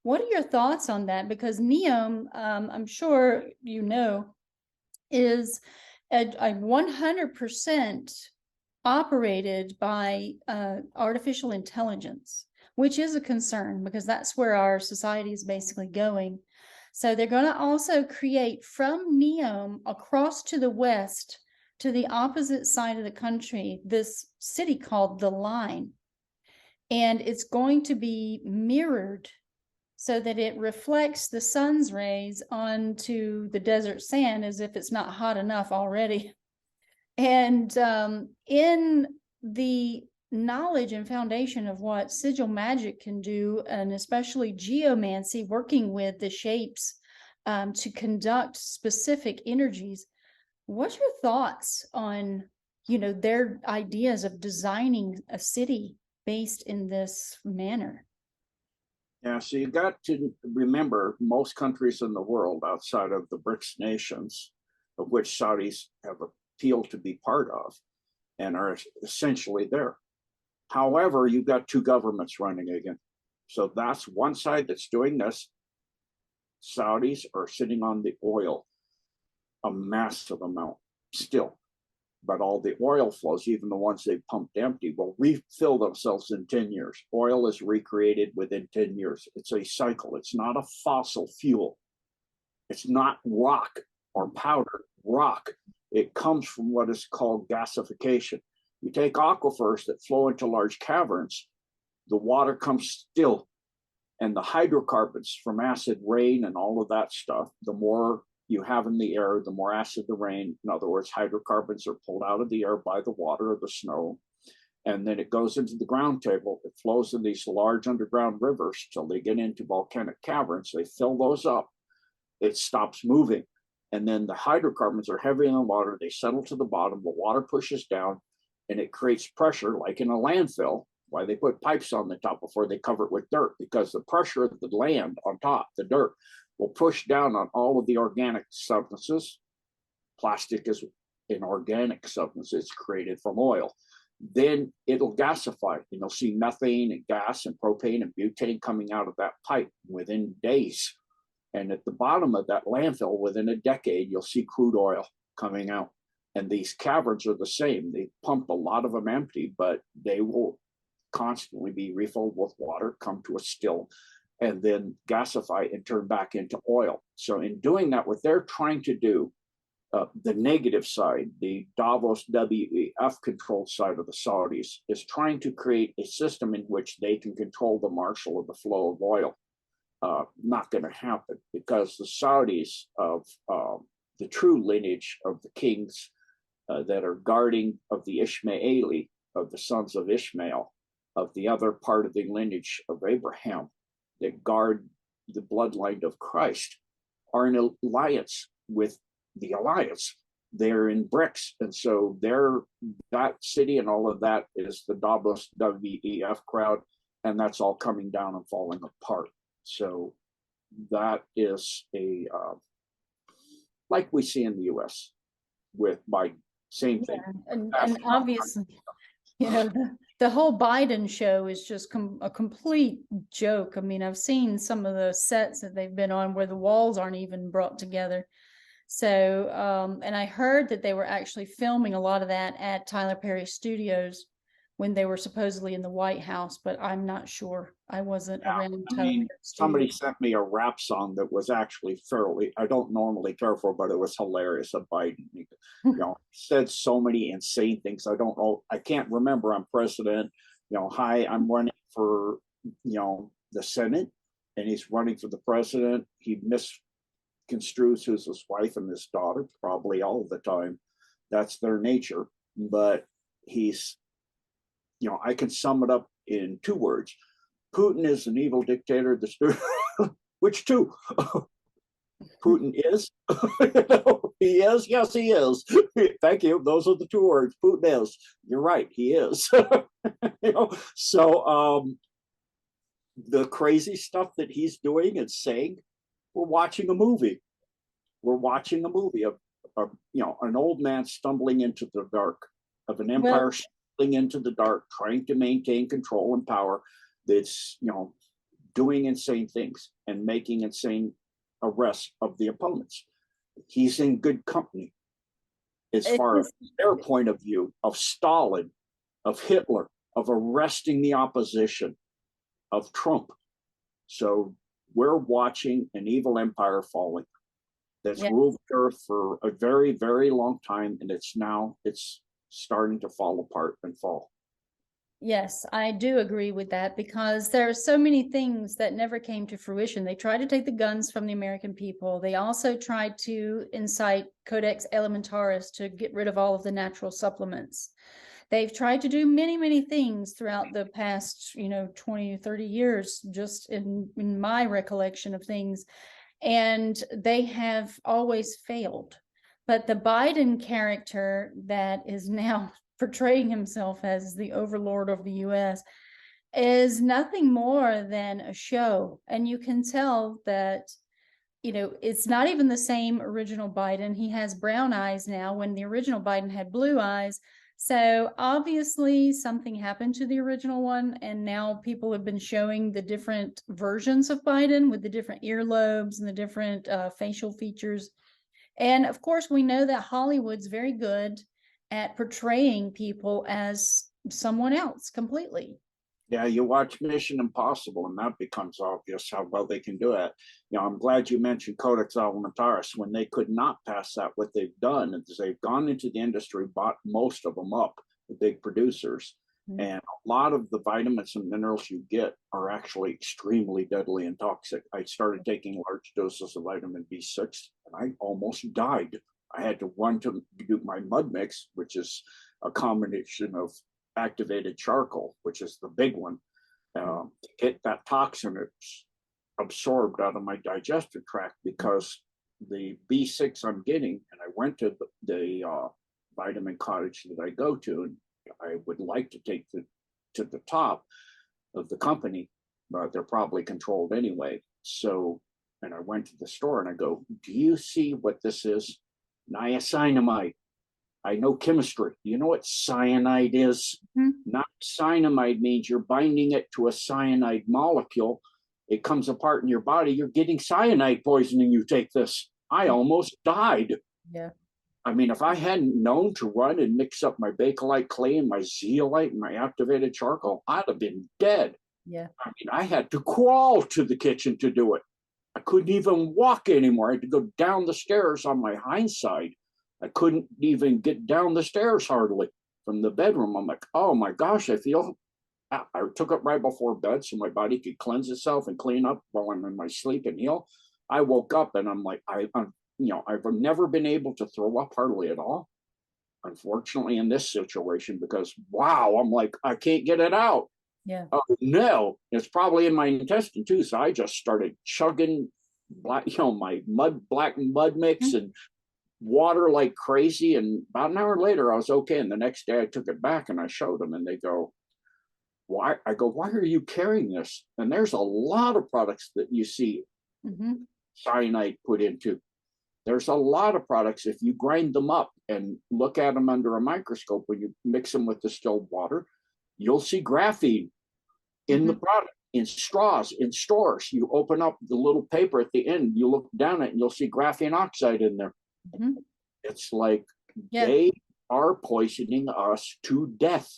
What are your thoughts on that? Because neom, I'm sure you know, is a 100% operated by artificial intelligence, which is a concern because that's where our society is basically going. So they're going to also create from neom across to the west, to the opposite side of the country, this city called the Line. And it's going to be mirrored so that it reflects the sun's rays onto the desert sand as if it's not hot enough already. And in the knowledge and foundation of what sigil magic can do, and especially geomancy, working with the shapes to conduct specific energies, what's your thoughts on, you know, their ideas of designing a city based in this manner? Yeah, so you got to remember most countries in the world outside of the BRICS nations, of which Saudis have appealed to be part of and are essentially there. However, you've got 2 governments running again. So that's one side that's doing this. Saudis are sitting on the oil, a massive amount still. But all the oil flows, even the ones they pumped empty, will refill themselves in 10 years. Oil is recreated within 10 years. It's a cycle. It's not a fossil fuel. It's not rock or powder, rock. It comes from what is called gasification. You take aquifers that flow into large caverns, the water comes still, and the hydrocarbons from acid rain and all of that stuff, the more you have in the air, the more acid the rain. In other words, hydrocarbons are pulled out of the air by the water or the snow, and then it goes into the ground table. It flows in these large underground rivers till they get into volcanic caverns. They fill those up. It stops moving. And then the hydrocarbons are heavy in the water. They settle to the bottom. The water pushes down, and it creates pressure like in a landfill. Why they put pipes on the top before they cover it with dirt, because the pressure of the land on top, the dirt, will push down on all of the organic substances. Plastic is an organic substance. It's created from oil. Then it'll gasify, and you'll see methane and gas and propane and butane coming out of that pipe within days. And at the bottom of that landfill, within a decade, you'll see crude oil coming out. And these caverns are the same. They pump a lot of them empty, but they will constantly be refilled with water, come to a still, and then gasify and turn back into oil. So in doing that, what they're trying to do, the negative side, the Davos WEF controlled side of the Saudis, is trying to create a system in which they can control the marshal of the flow of oil. Not going to happen, because the Saudis of the true lineage of the kings that are guarding of the Ishmaeli, of the sons of Ishmael, of the other part of the lineage of Abraham, that guard the bloodline of Christ, are in alliance with the alliance. They're in BRICS, and so that city and all of that is the Davos WEF crowd, and that's all coming down and falling apart. So that is a like we see in the U.S. with Biden, same thing. And obviously, you know, the whole Biden show is just a complete joke. I mean, I've seen some of the sets that they've been on where the walls aren't even brought together. So, and I heard that they were actually filming a lot of that at Tyler Perry Studios when they were supposedly in the White House, but I'm not sure. I wasn't around. I mean, somebody sent me a rap song that was actually fairly, I don't normally care for, but it was hilarious of Biden. You know, said so many insane things. I don't know. I can't remember. I'm president. You know, hi, I'm running for, you know, the Senate, and he's running for the president. He misconstrues who's his wife and his daughter, probably all the time. That's their nature. But he's, you know, I can sum it up in 2 words. Putin is an evil dictator. Which two? Putin is? He is? Yes, he is. Thank you. Those are the 2 words. Putin is. You're right. He is. You know, so the crazy stuff that he's doing and saying, we're watching a movie. We're watching a movie of you know, an old man stumbling into the dark, of an empire into the dark, trying to maintain control and power, that's, you know, doing insane things and making insane arrests of the opponents. He's in good company as far as their point of view of Stalin, of Hitler, of arresting the opposition, of Trump. So we're watching an evil empire falling that's ruled the earth for a very, very long time, and it's starting to fall apart and fall. Yes, I do agree with that, because there are so many things that never came to fruition. They tried to take the guns from the American people. They also tried to incite Codex Alimentarius to get rid of all of the natural supplements. They've tried to do many, many things throughout the past, you know, 20 or 30 years, just in my recollection of things. And they have always failed. But the Biden character that is now portraying himself as the overlord of the US is nothing more than a show. And you can tell that, you know, it's not even the same original Biden. He has brown eyes now when the original Biden had blue eyes. So obviously something happened to the original one, and now people have been showing the different versions of Biden with the different earlobes and the different facial features. And of course, we know that Hollywood's very good at portraying people as someone else completely. Yeah, you watch Mission Impossible, and that becomes obvious how well they can do it. You know, I'm glad you mentioned Codex Alimentarius. When they could not pass that, what they've done is they've gone into the industry, bought most of them up, the big producers, and a lot of the vitamins and minerals you get are actually extremely deadly and toxic. I started taking large doses of vitamin B6, and I almost died. I had to run to do my mud mix, which is a combination of activated charcoal, which is the big one, to get that toxin absorbed out of my digestive tract, because the B6 I'm getting, and I went to the vitamin cottage that I go to, and I would like to take to the top of the company, but they're probably controlled anyway. So, and I went to the store and I go, do you see what this is? Niacinamide. I know chemistry. You know what cyanide is? Not cyanamide means you're binding it to a cyanide molecule. It comes apart in your body. You're getting cyanide poisoning. You take this. I almost died. Yeah. I mean, if I hadn't known to run and mix up my bakelite clay and my zeolite and my activated charcoal, I'd have been dead. Yeah. I mean, I had to crawl to the kitchen to do it. I couldn't even walk anymore. I had to go down the stairs on my hindside. I couldn't even get down the stairs hardly from the bedroom. I'm like, oh my gosh, I took it right before bed so my body could cleanse itself and clean up while I'm in my sleep and heal. I woke up and I'm like, I've never been able to throw up hardly at all. Unfortunately, in this situation, because wow, I'm like, I can't get it out. Yeah. Oh no, it's probably in my intestine too. So I just started chugging my black mud mix and water like crazy. And about an hour later, I was okay. And the next day I took it back and I showed them and they go, why? I go, why are you carrying this? And there's a lot of products that you see cyanide put into. There's a lot of products, if you grind them up and look at them under a microscope, when you mix them with distilled water, you'll see graphene in the product, in straws, in stores. You open up the little paper at the end, you look down it and you'll see graphene oxide in there. It's like they are poisoning us to death.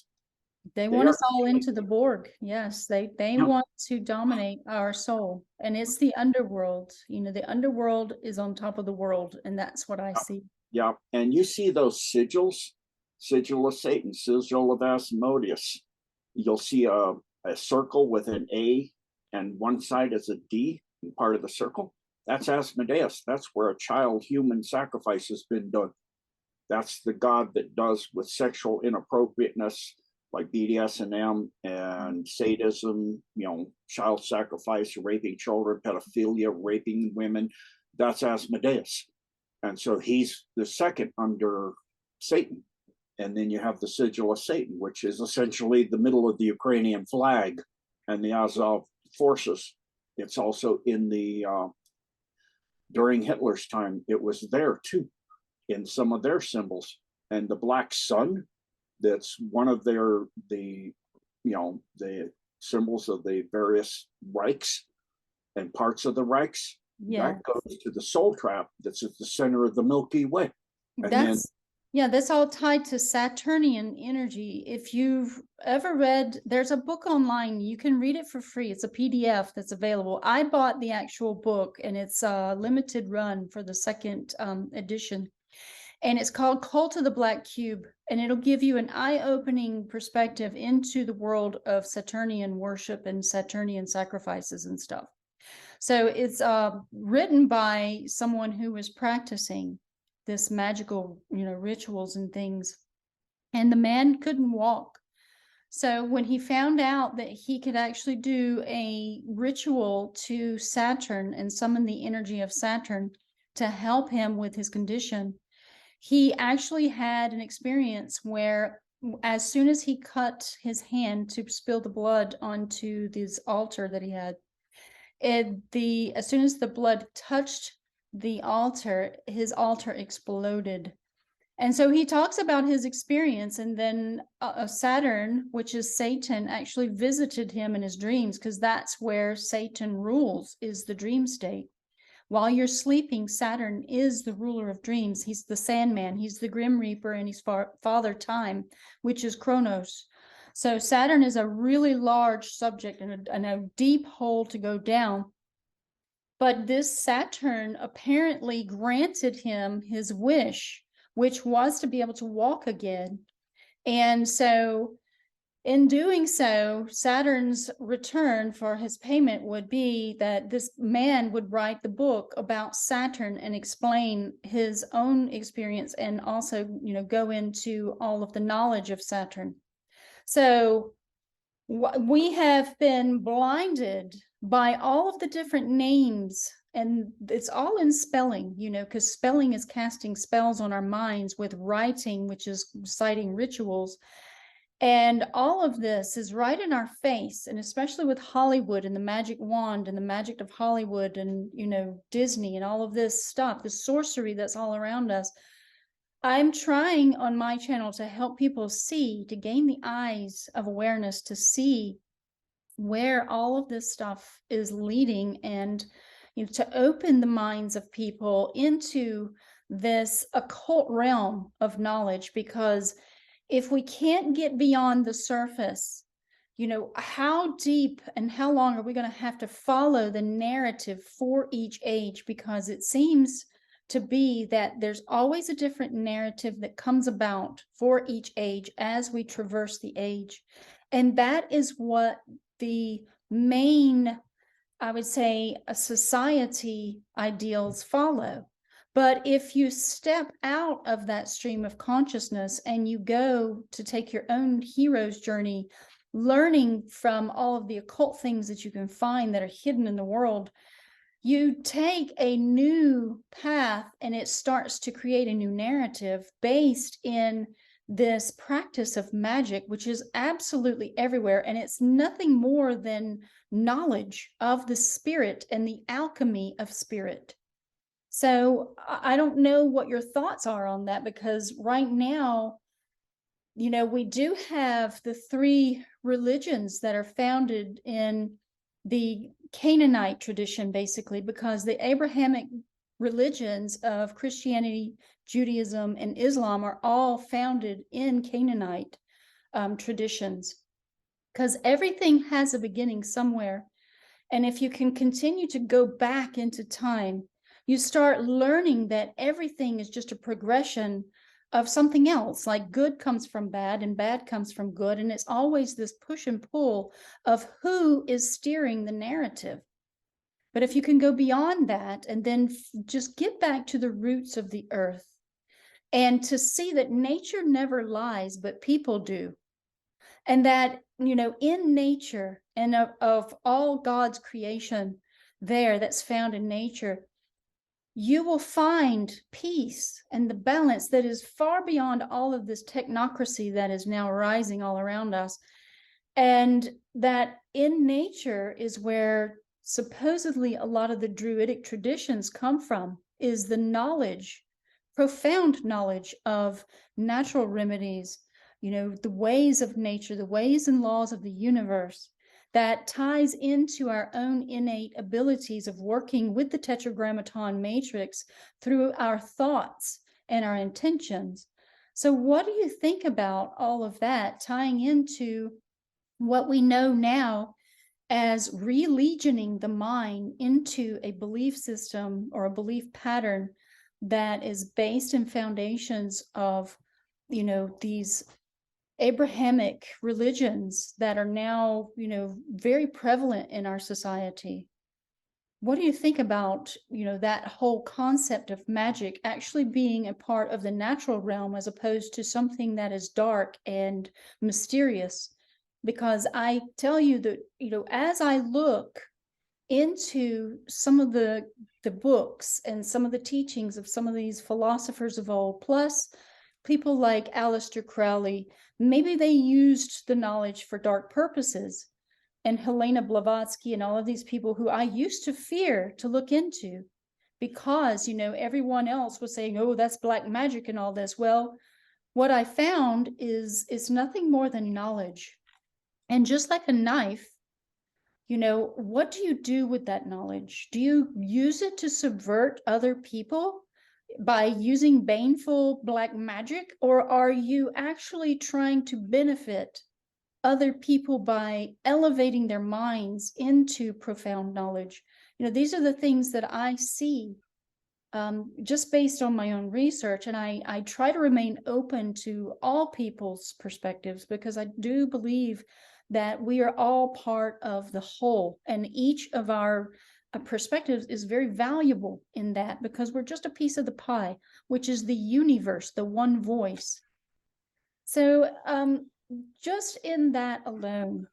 They want us all into the Borg. Yes, they want to dominate our soul. And it's the underworld. You know, the underworld is on top of the world. And that's what I see. Yeah. And you see those sigils, sigil of Satan, sigil of Asmodeus. You'll see a circle with an A and one side is a D in part of the circle. That's Asmodeus. That's where a child human sacrifice has been done. That's the god that does with sexual inappropriateness, like BDSM and sadism, child sacrifice, raping children, pedophilia, raping women. That's Asmodeus. And so he's the second under Satan. And then you have the sigil of Satan, which is essentially the middle of the Ukrainian flag and the Azov forces. It's also in the, during Hitler's time, it was there too, in some of their symbols. And the black sun, that's one of the symbols of the various Reichs and parts of the Reichs. That goes to the soul trap that's at the center of the Milky Way. And that's all tied to Saturnian energy. If you've ever read, there's a book online, you can read it for free. It's a PDF that's available. I bought the actual book and it's a limited run for the second edition. And it's called Cult of the Black Cube. And it'll give you an eye-opening perspective into the world of Saturnian worship and Saturnian sacrifices and stuff. So it's written by someone who was practicing this magical, rituals and things. And the man couldn't walk. So when he found out that he could actually do a ritual to Saturn and summon the energy of Saturn to help him with his condition, he actually had an experience where as soon as he cut his hand to spill the blood onto this altar that he had, as soon as the blood touched the altar, his altar exploded. And so he talks about his experience, and then Saturn, which is Satan, actually visited him in his dreams, because that's where Satan rules, is the dream state. While you're sleeping, Saturn is the ruler of dreams. He's the Sandman, he's the Grim Reaper, and he's Father Time, which is Kronos. So Saturn is a really large subject and a deep hole to go down. But this Saturn apparently granted him his wish, which was to be able to walk again. And so in doing so, Saturn's return for his payment would be that this man would write the book about Saturn and explain his own experience and also, go into all of the knowledge of Saturn. So we have been blinded by all of the different names, and it's all in spelling, because spelling is casting spells on our minds with writing, which is reciting rituals. And all of this is right in our face, and especially with Hollywood and the magic wand and the magic of Hollywood and, Disney and all of this stuff, the sorcery that's all around us. I'm trying on my channel to help people see, to gain the eyes of awareness, to see where all of this stuff is leading, and to open the minds of people into this occult realm of knowledge. Because if we can't get beyond the surface, how deep and how long are we going to have to follow the narrative for each age? Because it seems to be that there's always a different narrative that comes about for each age as we traverse the age. And that is what the main, I would say, society ideals follow. But if you step out of that stream of consciousness and you go to take your own hero's journey, learning from all of the occult things that you can find that are hidden in the world, you take a new path, and it starts to create a new narrative based in this practice of magic, which is absolutely everywhere. And it's nothing more than knowledge of the spirit and the alchemy of spirit. So I don't know what your thoughts are on that, because right now, we do have the three religions that are founded in the Canaanite tradition, basically, because the Abrahamic religions of Christianity, Judaism, and Islam are all founded in Canaanite traditions, because everything has a beginning somewhere. And if you can continue to go back into time, you start learning that everything is just a progression of something else. Like good comes from bad and bad comes from good. And it's always this push and pull of who is steering the narrative. But if you can go beyond that and then just get back to the roots of the earth, and to see that nature never lies, but people do. And that, in nature and of all God's creation that's found in nature, you will find peace and the balance that is far beyond all of this technocracy that is now rising all around us. And that in nature is where supposedly a lot of the Druidic traditions come from, is the knowledge, profound knowledge of natural remedies, the ways of nature, the ways and laws of the universe, that ties into our own innate abilities of working with the tetragrammaton matrix through our thoughts and our intentions. So what do you think about all of that tying into what we know now as relegioning the mind into a belief system or a belief pattern that is based in foundations of, these Abrahamic religions that are now, very prevalent in our society? What do you think about, that whole concept of magic actually being a part of the natural realm as opposed to something that is dark and mysterious? Because I tell you that, as I look into some of the books and some of the teachings of some of these philosophers of old, plus people like Aleister Crowley, maybe they used the knowledge for dark purposes, and Helena Blavatsky and all of these people who I used to fear to look into, because, everyone else was saying, oh, that's black magic and all this. Well, what I found is nothing more than knowledge. And just like a knife, what do you do with that knowledge? Do you use it to subvert other people by using baneful black magic? Or are you actually trying to benefit other people by elevating their minds into profound knowledge? These are the things that I see just based on my own research. And I try to remain open to all people's perspectives, because I do believe that we are all part of the whole, and each of our perspectives is very valuable in that, because we're just a piece of the pie, which is the universe, the one voice. So just in that alone,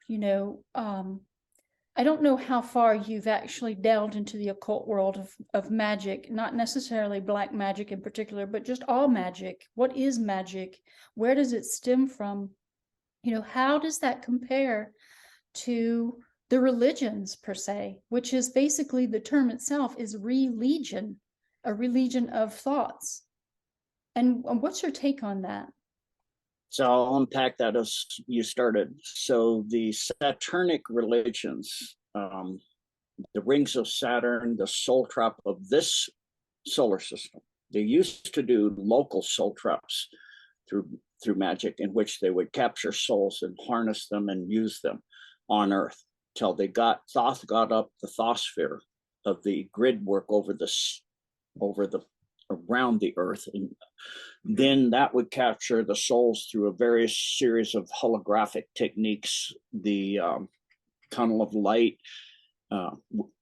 I don't know how far you've actually delved into the occult world of magic, not necessarily black magic in particular, but just all magic. What is magic? Where does it stem from? How does that compare to the religions per se, which is basically, the term itself is religion, a religion of thoughts. And what's your take on that? So I'll unpack that as you started. So the Saturnic religions, the rings of Saturn, the soul trap of this solar system. They used to do local soul traps through magic, in which they would capture souls and harness them and use them on Earth till they Thoth got up the thosphere of the grid work over the around the Earth, and then that would capture the souls through a various series of holographic techniques, the tunnel of light,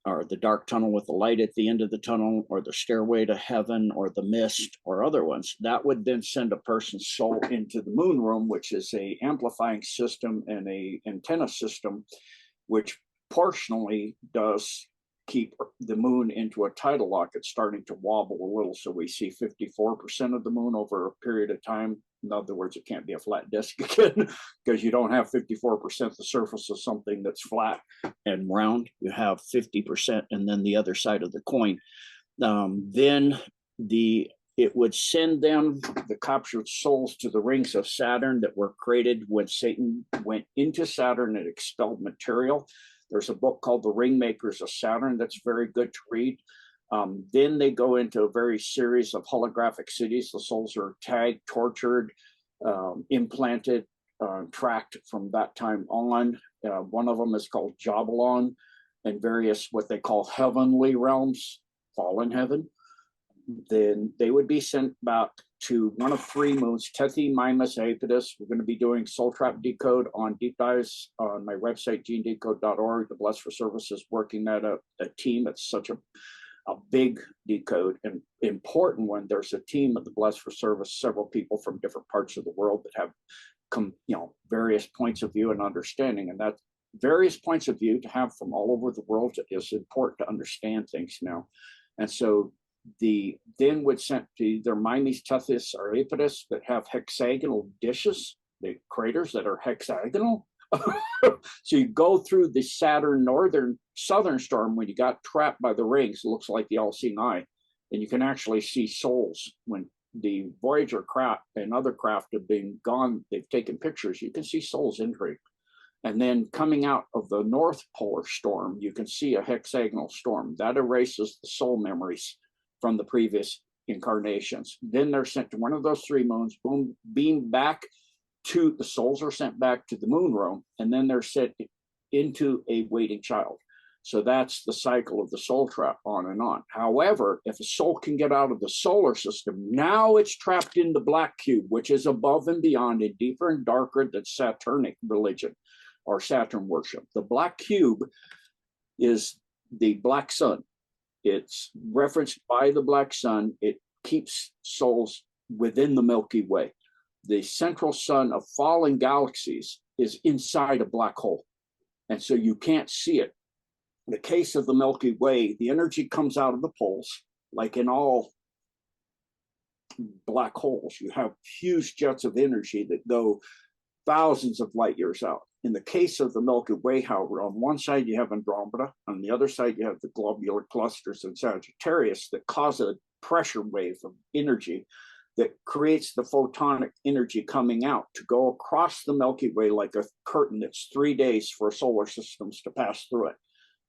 or the dark tunnel with the light at the end of the tunnel, or the stairway to heaven, or the mist, or other ones. That would then send a person's soul into the moon room, which is a amplifying system and a antenna system, which partially does keep the moon into a tidal lock. It's starting to wobble a little, so we see 54% of the moon over a period of time. In other words, it can't be a flat disk again, because you don't have 54% the surface of something that's flat and round. You have 50%, and then the other side of the coin. Then it would send them, the captured souls, to the rings of Saturn that were created when Satan went into Saturn and expelled material. There's a book called The Ringmakers of Saturn that's very good to read. Then they go into a very series of holographic cities. The souls are tagged, tortured, implanted, tracked from that time on. One of them is called Jabalon, and various what they call heavenly realms, fallen heaven. Then they would be sent back to one of three moons, Tethi, Mimas, Iapetus. We're going to be doing Soul Trap Decode on deep dives on my website, genedecode.org. The Blessed for Service is working that a team. It's such a big decode and important one. There's a team of the Blessed for Service, several people from different parts of the world that have various points of view and understanding. And that various points of view to have from all over the world is important to understand things now. And so then would sent to either Mimes, Tethys, or Iapetus that have hexagonal dishes, the craters that are hexagonal. So you go through the Saturn southern storm when you got trapped by the rings. It looks like the all-seeing eye, and you can actually see souls when the Voyager craft and other craft have been gone. They've taken pictures. You can see souls entering. And then coming out of the North Polar storm, you can see a hexagonal storm that erases the soul memories from the previous incarnations. Then they're sent to one of those three moons, boom, beamed back to, the souls are sent back to the moon room, and then they're sent into a waiting child. So that's the cycle of the soul trap, on and on. However, if a soul can get out of the solar system, now it's trapped in the black cube, which is above and beyond and deeper and darker than Saturnic religion or Saturn worship. The black cube is the black sun. It's referenced by the black sun. It keeps souls within the Milky Way. The central sun of fallen galaxies is inside a black hole, and so you can't see it. In the case of the Milky Way, the energy comes out of the poles, like in all black holes. You have huge jets of energy that go thousands of light years out. In the case of the Milky Way, however, on one side you have Andromeda, on the other side you have the globular clusters in Sagittarius that cause a pressure wave of energy that creates the photonic energy coming out to go across the Milky Way like a curtain. It's 3 days for solar systems to pass through it.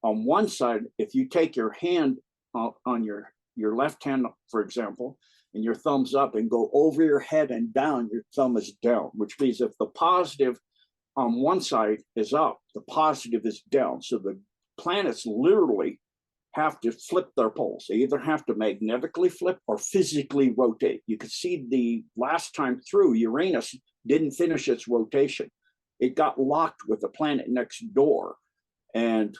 On one side, if you take your hand on your left hand, for example, and your thumb's up and go over your head and down, your thumb is down, which means if the positive on one side is up, the positive is down. So the planets literally have to flip their poles. They either have to magnetically flip or physically rotate. You could see the last time through, Uranus didn't finish its rotation. It got locked with the planet next door and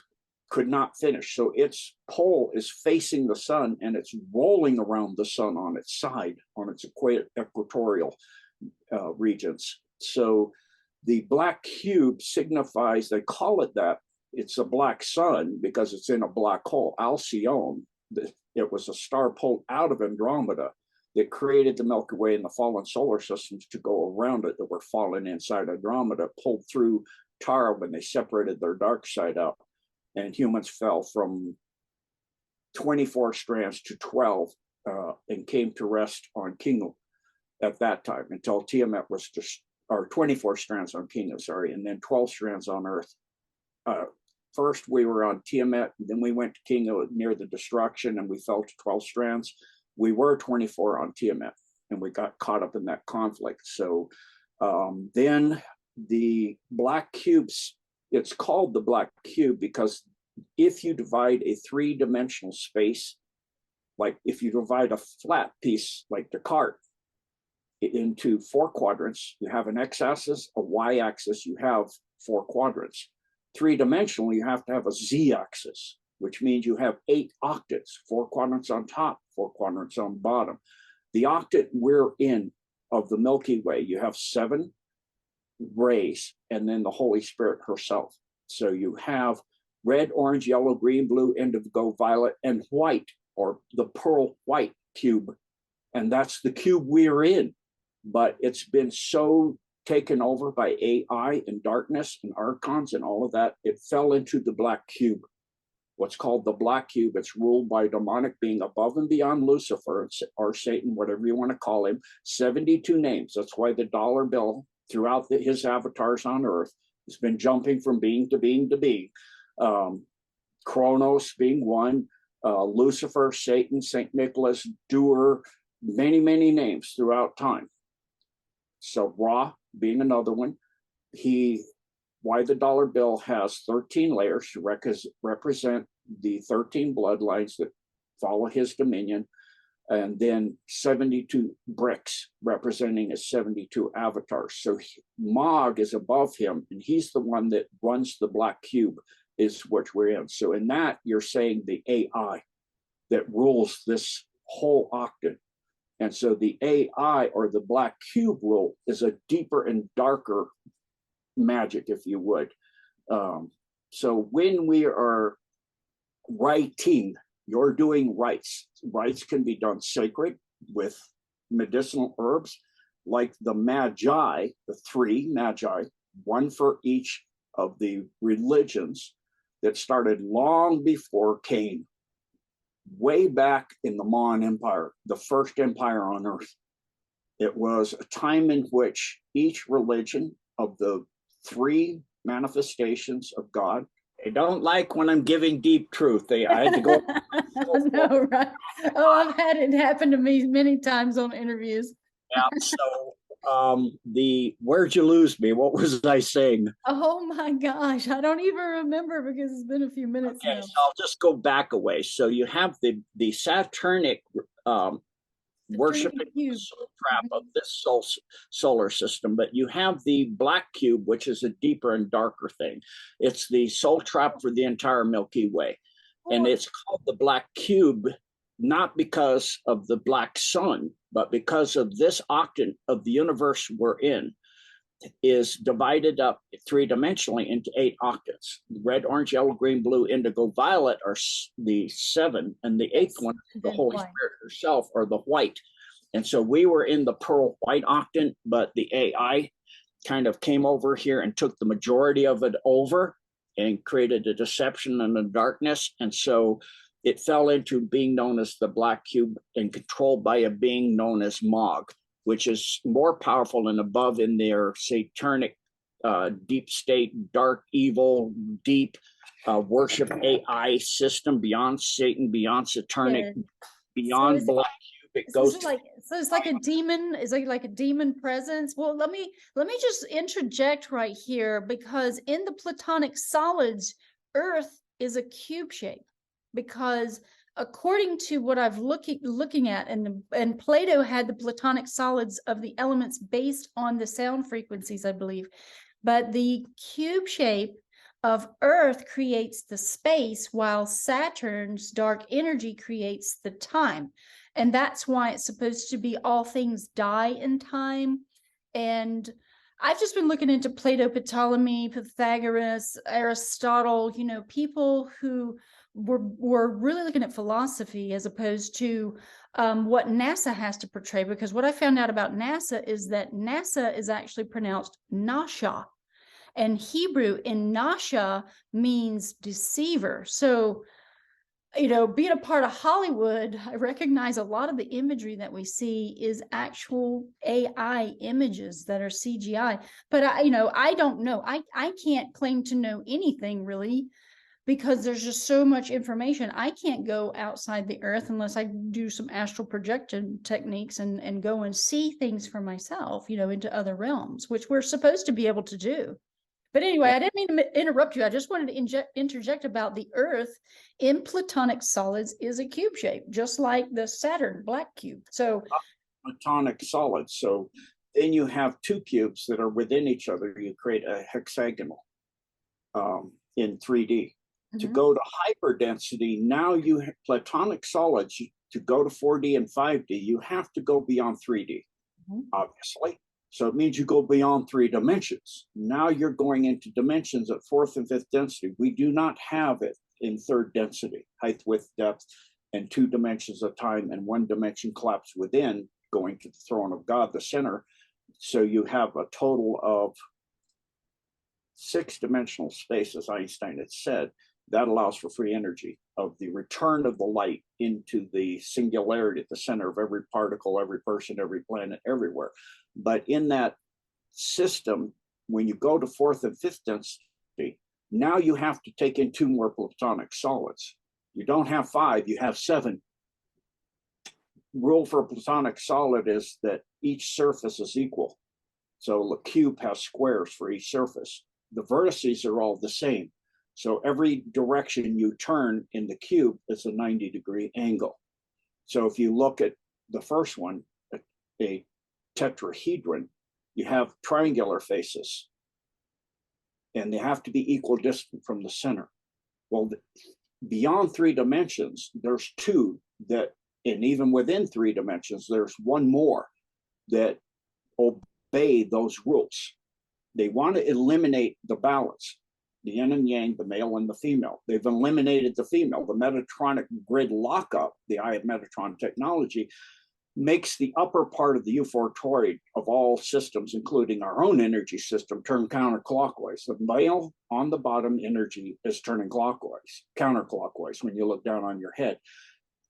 could not finish. So its pole is facing the sun and it's rolling around the sun on its side, on its equatorial regions. So the black cube signifies, they call it that, it's a black sun because it's in a black hole. Alcyone, it was a star pulled out of Andromeda that created the Milky Way and the fallen solar systems to go around it that were fallen inside Andromeda, pulled through Tara when they separated their dark side out. And humans fell from 24 strands to 12 and came to rest on Kingu. at that time until Tiamat was just, or 24 strands on Kingo, sorry, and then 12 strands on Earth. First, we were on Tiamat, then we went to Kingo near the destruction, and we fell to 12 strands. We were 24 on Tiamat, and we got caught up in that conflict. So then the black cubes, it's called the black cube because if you divide a three-dimensional space, like if you divide a flat piece like Descartes into four quadrants, you have an x-axis, a y-axis, you have four quadrants. Three-dimensional, you have to have a z-axis, which means you have 8 octets, 4 quadrants on top, 4 quadrants on bottom. The octet we're in of the Milky Way, you have 7 rays and then the Holy Spirit herself. So you have red, orange, yellow, green, blue, indigo, violet, and white, or the pearl white cube. And that's the cube we're in. But it's been so taken over by AI and darkness and archons and all of that, it fell into the black cube. What's called the black cube. It's ruled by a demonic being above and beyond Lucifer or Satan, whatever you want to call him. 72 names. That's why the dollar bill throughout his avatars on Earth has been jumping from being to being to being. Kronos being one, Lucifer, Satan, St. Nicholas, Doer, many, many names throughout time. So Ra being another one. Why the dollar bill has 13 layers to represent the 13 bloodlines that follow his dominion, and then 72 BRICS representing his 72 avatars. So Mog is above him, and he's the one that runs the black cube, is what we're in. So in that, you're saying the AI that rules this whole octet. And so the AI, or the black cube rule, is a deeper and darker magic, if you would. So when we are writing, you're doing rites. Rites can be done sacred with medicinal herbs, like the Magi, the 3 Magi, one for each of the religions that started long before Cain, way back in the Mayan Empire, the first empire on Earth. It was a time in which each religion of the 3 manifestations of God, they don't like when I'm giving deep truth. I had to go. No, right. Oh, I've had it happen to me many times on interviews. Yeah. So where'd you lose me? What was I saying? Oh my gosh, I don't even remember because it's been a few minutes now. So I'll just go back a way. So you have the Saturnic worshiping the soul trap of this solar system, but you have the black cube, which is a deeper and darker thing. It's the soul trap for the entire Milky Way. And it's called the black cube, not because of the black sun, but because of this octant of the universe we're in is divided up 3-dimensionally into 8 octets. Red, orange, yellow, green, blue, indigo, violet are the 7, and the 8th one, the Holy Spirit herself, or the white. And so we were in the pearl white octant, but the AI kind of came over here and took the majority of it over and created a deception and a darkness. And so it fell into being known as the black cube and controlled by a being known as Mog, which is more powerful and above in their satanic, deep state, dark, evil, deep worship AI system beyond Satan, beyond satanic, beyond black cube. It goes so it's like a demon. Is it like a demon presence? Well, let me just interject right here, because in the Platonic solids, Earth is a cube shape, because according to what I've looking at, and Plato had the Platonic solids of the elements based on the sound frequencies, I believe, but the cube shape of Earth creates the space, while Saturn's dark energy creates the time. And that's why it's supposed to be all things die in time. And I've just been looking into Plato, Ptolemy, Pythagoras, Aristotle, people who were really looking at philosophy as opposed to what NASA has to portray. Because what I found out about NASA is that NASA is actually pronounced Nasha. And Hebrew in Nasha means deceiver. So you know, being a part of Hollywood, I recognize a lot of the imagery that we see is actual AI images that are CGI. But I, you know, I don't know. I can't claim to know anything really, because there's just so much information. I can't go outside the earth unless I do some astral projection techniques and go and see things for myself, you know, into other realms, which we're supposed to be able to do. But anyway, I didn't mean to interrupt you. I just wanted to interject about the Earth in platonic solids is a cube shape, just like the Saturn black cube. So Platonic solids. So then you have two cubes that are within each other. You create a hexagonal in 3D. To go to hyperdensity, now you have platonic solids. To go to 4D and 5D, you have to go beyond 3D, obviously. So it means you go beyond 3 dimensions. Now you're going into dimensions at 4th and 5th density. We do not have it in 3rd density, height, width, depth, and 2 dimensions of time, and 1 dimension collapsed within, going to the throne of God, the center. So you have a total of 6-dimensional space, as Einstein had said. That allows for free energy of the return of the light into the singularity at the center of every particle, every person, every planet, everywhere. But in that system, when you go to 4th and 5th density, now you have to take in 2 more platonic solids. You don't have 5, you have 7. Rule for a platonic solid is that each surface is equal. So the cube has squares for each surface. The vertices are all the same. So every direction you turn in the cube is a 90-degree angle. So if you look at the first one, a tetrahedron, you have triangular faces, and they have to be equidistant from the center. Well, beyond 3 dimensions, there's 2 that, and even within 3 dimensions, there's 1 more that obey those rules. They want to eliminate the balance. The yin and yang, the male and the female. They've eliminated the female. The Metatronic grid lockup, the Eye of Metatron technology, makes the upper part of the U4 toroid of all systems, including our own energy system, turn counterclockwise. The male on the bottom energy is turning clockwise, counterclockwise when you look down on your head.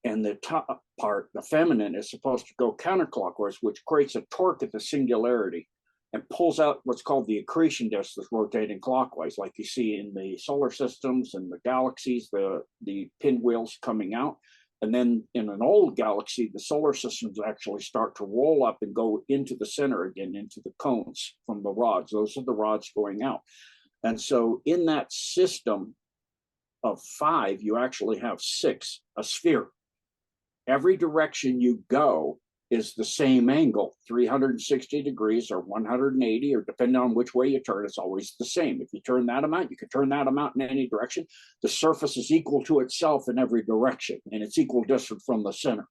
And the top part, the feminine, is supposed to go counterclockwise, which creates a torque at the singularity and pulls out what's called the accretion disk that's rotating clockwise, like you see in the solar systems and the galaxies, the pinwheels coming out. And then in an old galaxy, the solar systems actually start to roll up and go into the center again, into the cones from the rods. Those are the rods going out. And so in that system of 5, you actually have 6, a sphere. Every direction you go is the same angle, 360 degrees or 180, or depending on which way you turn, it's always the same. If you turn that amount, you can turn that amount in any direction. The surface is equal to itself in every direction, and it's equidistant from the center.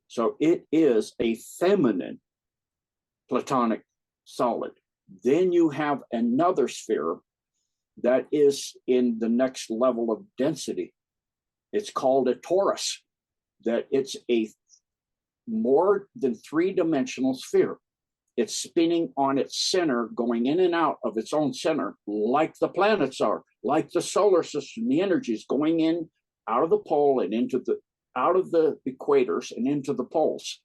So it is a feminine platonic solid. Then you have another sphere that is in the next level of density. It's called a torus, that it's a more than 3-dimensional sphere. It's spinning on its center, going in and out of its own center, like the planets are, like the solar system. The energy is going in, out of the pole and out of the equators and into the poles,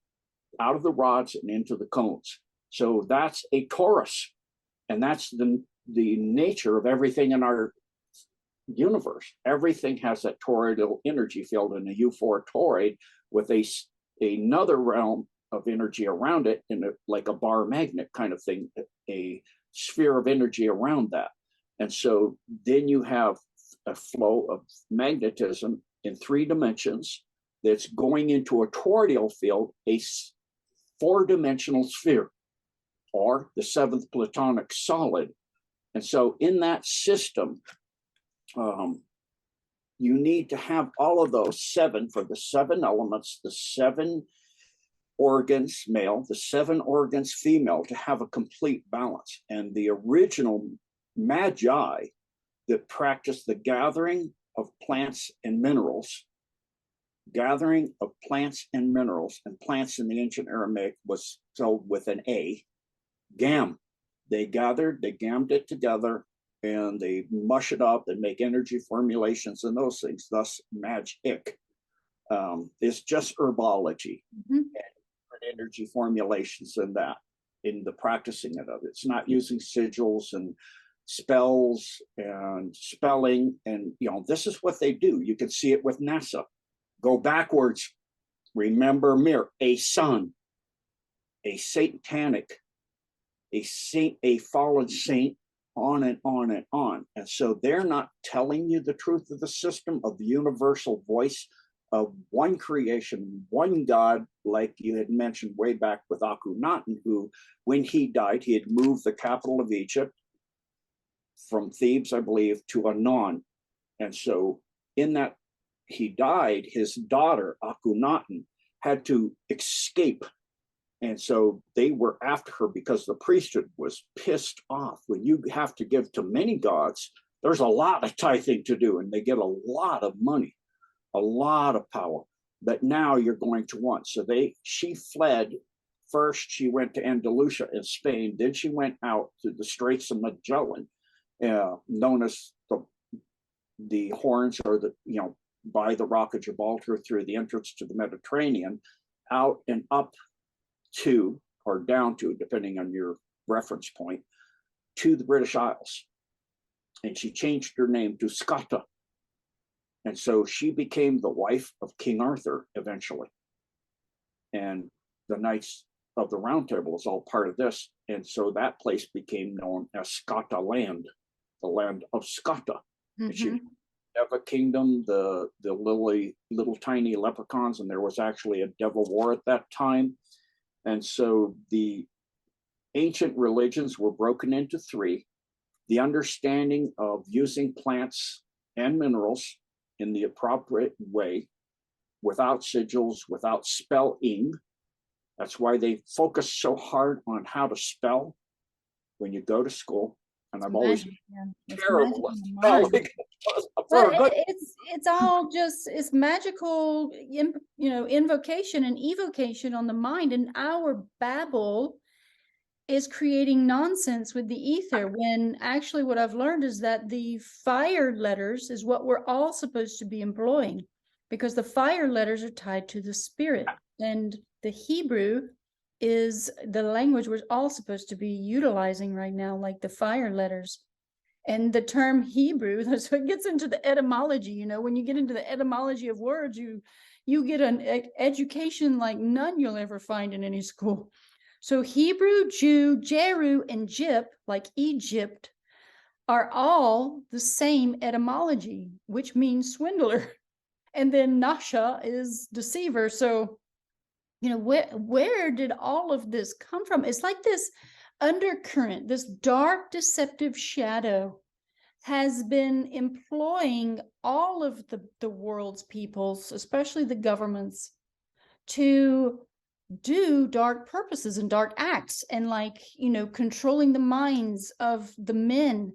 out of the rods and into the cones. So that's a torus, and that's the nature of everything in our universe. Everything has that toroidal energy field in a U4 toroid with another realm of energy around it, in like a bar magnet kind of thing, a sphere of energy around that. And so then you have a flow of magnetism in 3 dimensions that's going into a toroidal field, a 4-dimensional sphere, or the 7th platonic solid. And so in that system, you need to have all of those 7 for the 7 elements, the 7 organs male, the 7 organs female, to have a complete balance. And the original magi that practiced the gathering of plants and minerals, and plants in the ancient Aramaic was spelled with an A, gam. They gammed it together, and they mush it up and make energy formulations and those things, thus magic. is just herbology Mhm. and energy formulations and that in the practicing of it. It's not using sigils and spells and spelling. And, this is what they do. You can see it with NASA. Go backwards. Remember mirror, a sun, a satanic, a saint, a fallen saint, on and on and on. And so they're not telling you the truth of the system, of the universal voice of one creation, one God, like you had mentioned way back with Akhenaten, who, when he died, he had moved the capital of Egypt from Thebes, I believe, to Anon. And so in that he died, his daughter, Akhenaten, had to escape. And so they were after her because the priesthood was pissed off. When you have to give to many gods, there's a lot of tithing to do, and they get a lot of money, a lot of power. But now you're going to want. So she fled. First, she went to Andalusia in Spain. Then she went out to the Straits of Magellan, known as the Horns, or by the Rock of Gibraltar, through the entrance to the Mediterranean, out and up to, or down to, depending on your reference point, to the British Isles. And she changed her name to Scotta. And so she became the wife of King Arthur eventually. And the Knights of the Round Table is all part of this. And so that place became known as Scotta Land, the land of Scotta. Mm-hmm. And she have a kingdom, the little tiny leprechauns, and there was actually a devil war at that time. And so the ancient religions were broken into three. The understanding of using plants and minerals in the appropriate way, without sigils, without spelling. That's why they focus so hard on how to spell when you go to school. And I've always been terrible at spelling. But it's all just, it's magical, invocation and evocation on the mind, and our babble is creating nonsense with the ether, when actually what I've learned is that the fire letters is what we're all supposed to be employing, because the fire letters are tied to the spirit, and the Hebrew is the language we're all supposed to be utilizing right now, like the fire letters. And the term Hebrew, so it gets into the etymology. When you get into the etymology of words, you get an education like none you'll ever find in any school. So Hebrew, Jew, Jeru, and Jip, like Egypt, are all the same etymology, which means swindler. And then Nasha is deceiver. So, where did all of this come from? It's like this undercurrent, this dark, deceptive shadow has been employing all of the world's peoples, especially the governments, to do dark purposes and dark acts, and controlling the minds of the men,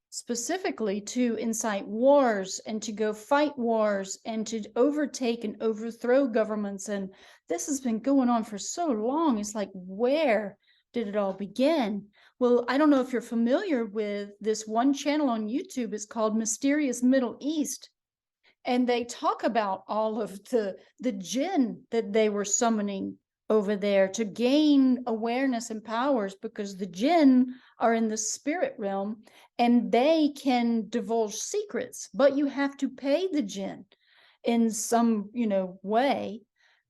specifically to incite wars and to go fight wars and to overtake and overthrow governments. And this has been going on for so long. It's like, where did it all begin? Well, I don't know if you're familiar with this one channel on YouTube. It's called Mysterious Middle East. And they talk about all of the jinn that they were summoning over there to gain awareness and powers, because the jinn are in the spirit realm and they can divulge secrets, but you have to pay the jinn in some, way,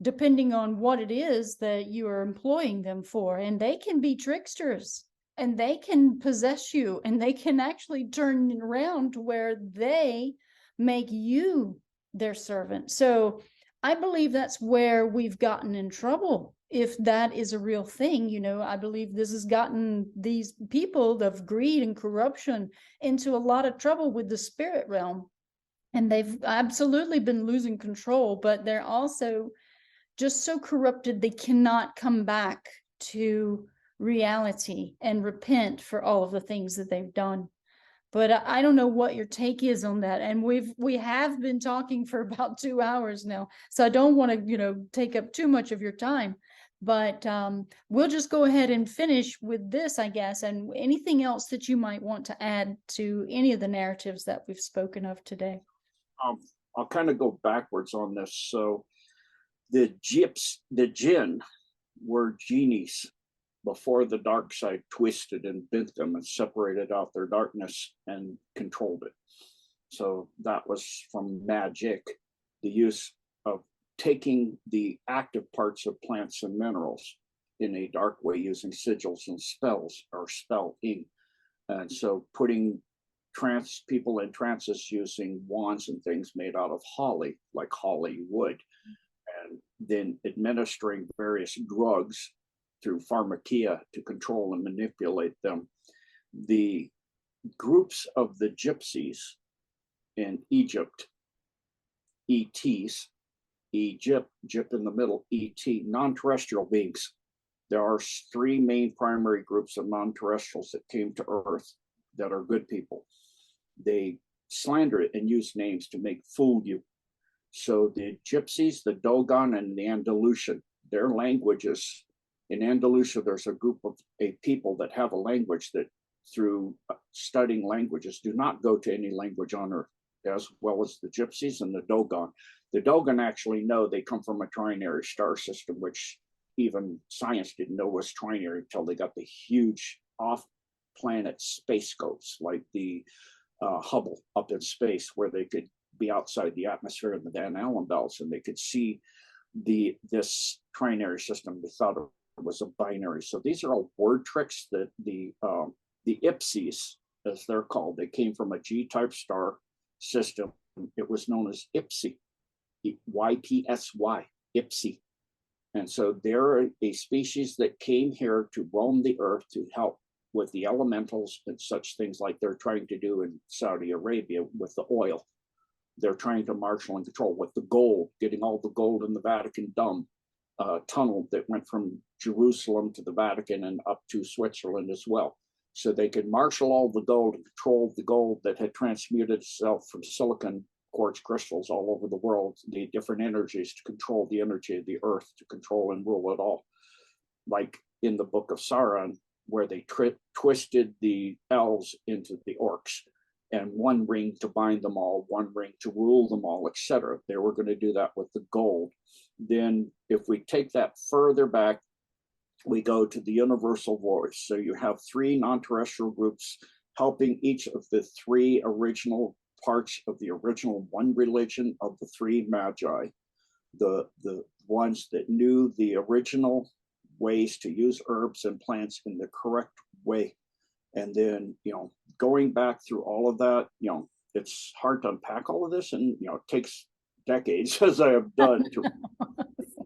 depending on what it is that you are employing them for. And they can be tricksters, and they can possess you, and they can actually turn around to where they make you their servant. So I believe that's where we've gotten in trouble, if that is a real thing. I believe this has gotten these people of greed and corruption into a lot of trouble with the spirit realm. And they've absolutely been losing control, but they're also just so corrupted they cannot come back to reality and repent for all of the things that they've done. But I don't know what your take is on that. And we have been talking for about 2 hours now, so I don't want to, take up too much of your time. But we'll just go ahead and finish with this, I guess, and anything else that you might want to add to any of the narratives that we've spoken of today. I'll kind of go backwards on this. So the jinn were genies before the dark side twisted and bent them and separated out their darkness and controlled it. So that was from magic, the use of taking the active parts of plants and minerals in a dark way using sigils and spells or spelling. And so putting people in trances using wands and things made out of holly, like holly wood, and then administering various drugs through Pharmacia to control and manipulate them. The groups of the gypsies in Egypt, ETs, Egypt in the middle, ET, non-terrestrial beings. There are three main primary groups of non-terrestrials that came to Earth that are good people. They slander it and use names to fool you. So the gypsies, the Dogon, and the Andalusian, their languages, in Andalusia, there's a group of people that have a language that through studying languages do not go to any language on Earth, as well as the gypsies and the Dogon. The Dogon actually know they come from a trinary star system, which even science didn't know was trinary until they got the huge off-planet space scopes like the Hubble up in space, where they could be outside the atmosphere of the Van Allen belts and they could see this trinary system. They thought it was a binary. So these are all word tricks that the Ipsies, as they're called, they came from a G-type star system. It was known as Ipsy, YPSY, Ipsy. And so they're a species that came here to roam the earth to help with the elementals and such things like they're trying to do in Saudi Arabia with the oil. They're trying to marshal and control with the gold, getting all the gold in the Vatican tunnel that went from Jerusalem to the Vatican and up to Switzerland as well. So they could marshal all the gold and control the gold that had transmuted itself from silicon quartz crystals all over the world, the different energies to control the energy of the earth, to control and rule it all. Like in the book of Sauron, where they twisted the elves into the orcs, and one ring to bind them all, one ring to rule them all, etc. They were going to do that with the gold. Then if we take that further back, we go to the universal voice. So you have three non-terrestrial groups helping each of the three original parts of the original one religion of the three magi, the ones that knew the original ways to use herbs and plants in the correct way. And then, going back through all of that, it's hard to unpack all of this, and, it takes decades, as I have done.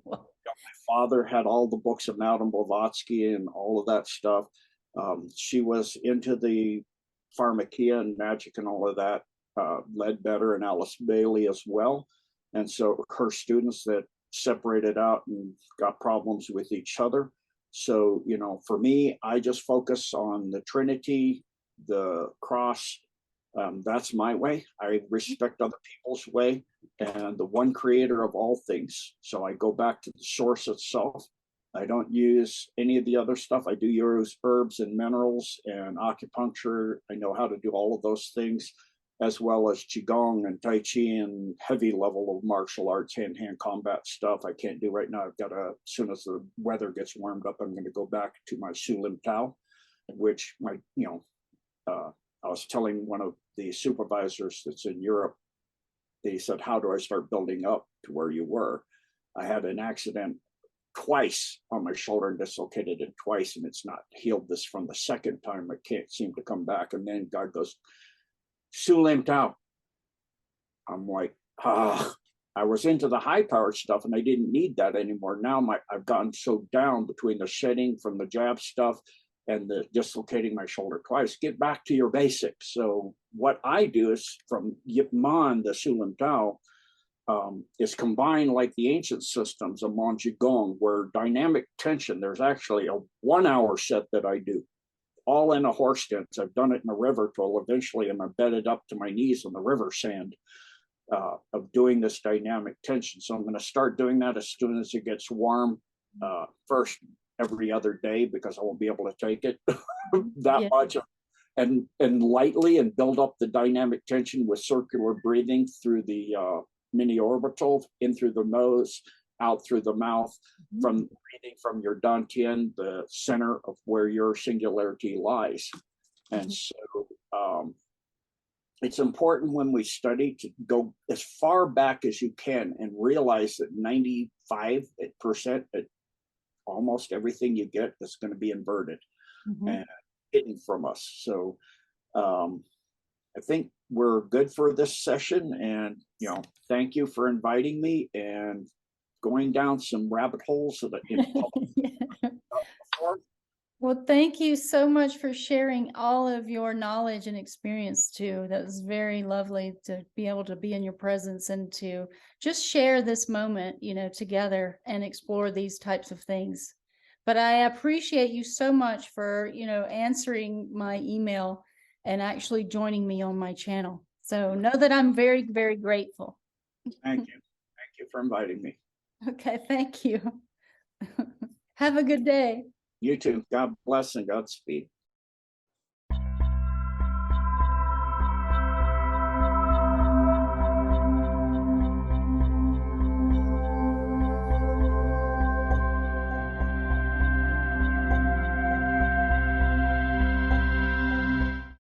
My father had all the books of Madame Blavatsky and all of that stuff. She was into the Pharmacia and magic and all of that, Ledbetter and Alice Bailey as well. And so her students that separated out and got problems with each other. So, for me, I just focus on the Trinity, the cross. That's my way. I respect other people's way and the one creator of all things. So I go back to the source itself. I don't use any of the other stuff. I do use herbs and minerals and acupuncture. I know how to do all of those things, as well as Qigong and Tai Chi and heavy level of martial arts, hand-to-hand combat stuff. I can't do right now. I've got as soon as the weather gets warmed up, I'm going to go back to my Sulim Tao, which I was telling one of the supervisors that's in Europe, they said, how do I start building up to where you were? I had an accident twice on my shoulder and dislocated it twice, and it's not healed this from the second time. I can't seem to come back. And then God goes, Sulim Tao. I'm like, I was into the high powered stuff and I didn't need that anymore. Now I've gotten so down between the shedding from the jab stuff and the dislocating my shoulder twice. Get back to your basics. So what I do is from Yip Man, the Sulim Tao, is combined like the ancient systems of Mon Qigong, where dynamic tension, there's actually a 1 hour set that I do, all in a horse stance. I've done it in a river till eventually I'm embedded up to my knees in the river sand of doing this dynamic tension. So I'm going to start doing that as soon as it gets warm, first every other day, because I won't be able to take it that much. And lightly, and build up the dynamic tension with circular breathing through the mini orbital, in through the nose, out through the mouth, from breathing from your dantian, the center of where your singularity lies. And so it's important when we study to go as far back as you can and realize that 95% at almost everything you get is going to be inverted and hidden from us. So I think we're good for this session, and thank you for inviting me and going down some rabbit holes so that Well, thank you so much for sharing all of your knowledge and experience too. That was very lovely to be able to be in your presence and to just share this moment, together and explore these types of things. But I appreciate you so much for, answering my email and actually joining me on my channel. So know that I'm very, very grateful. Thank you. Thank you for inviting me. Okay, thank you. Have a good day. You too. God bless and Godspeed.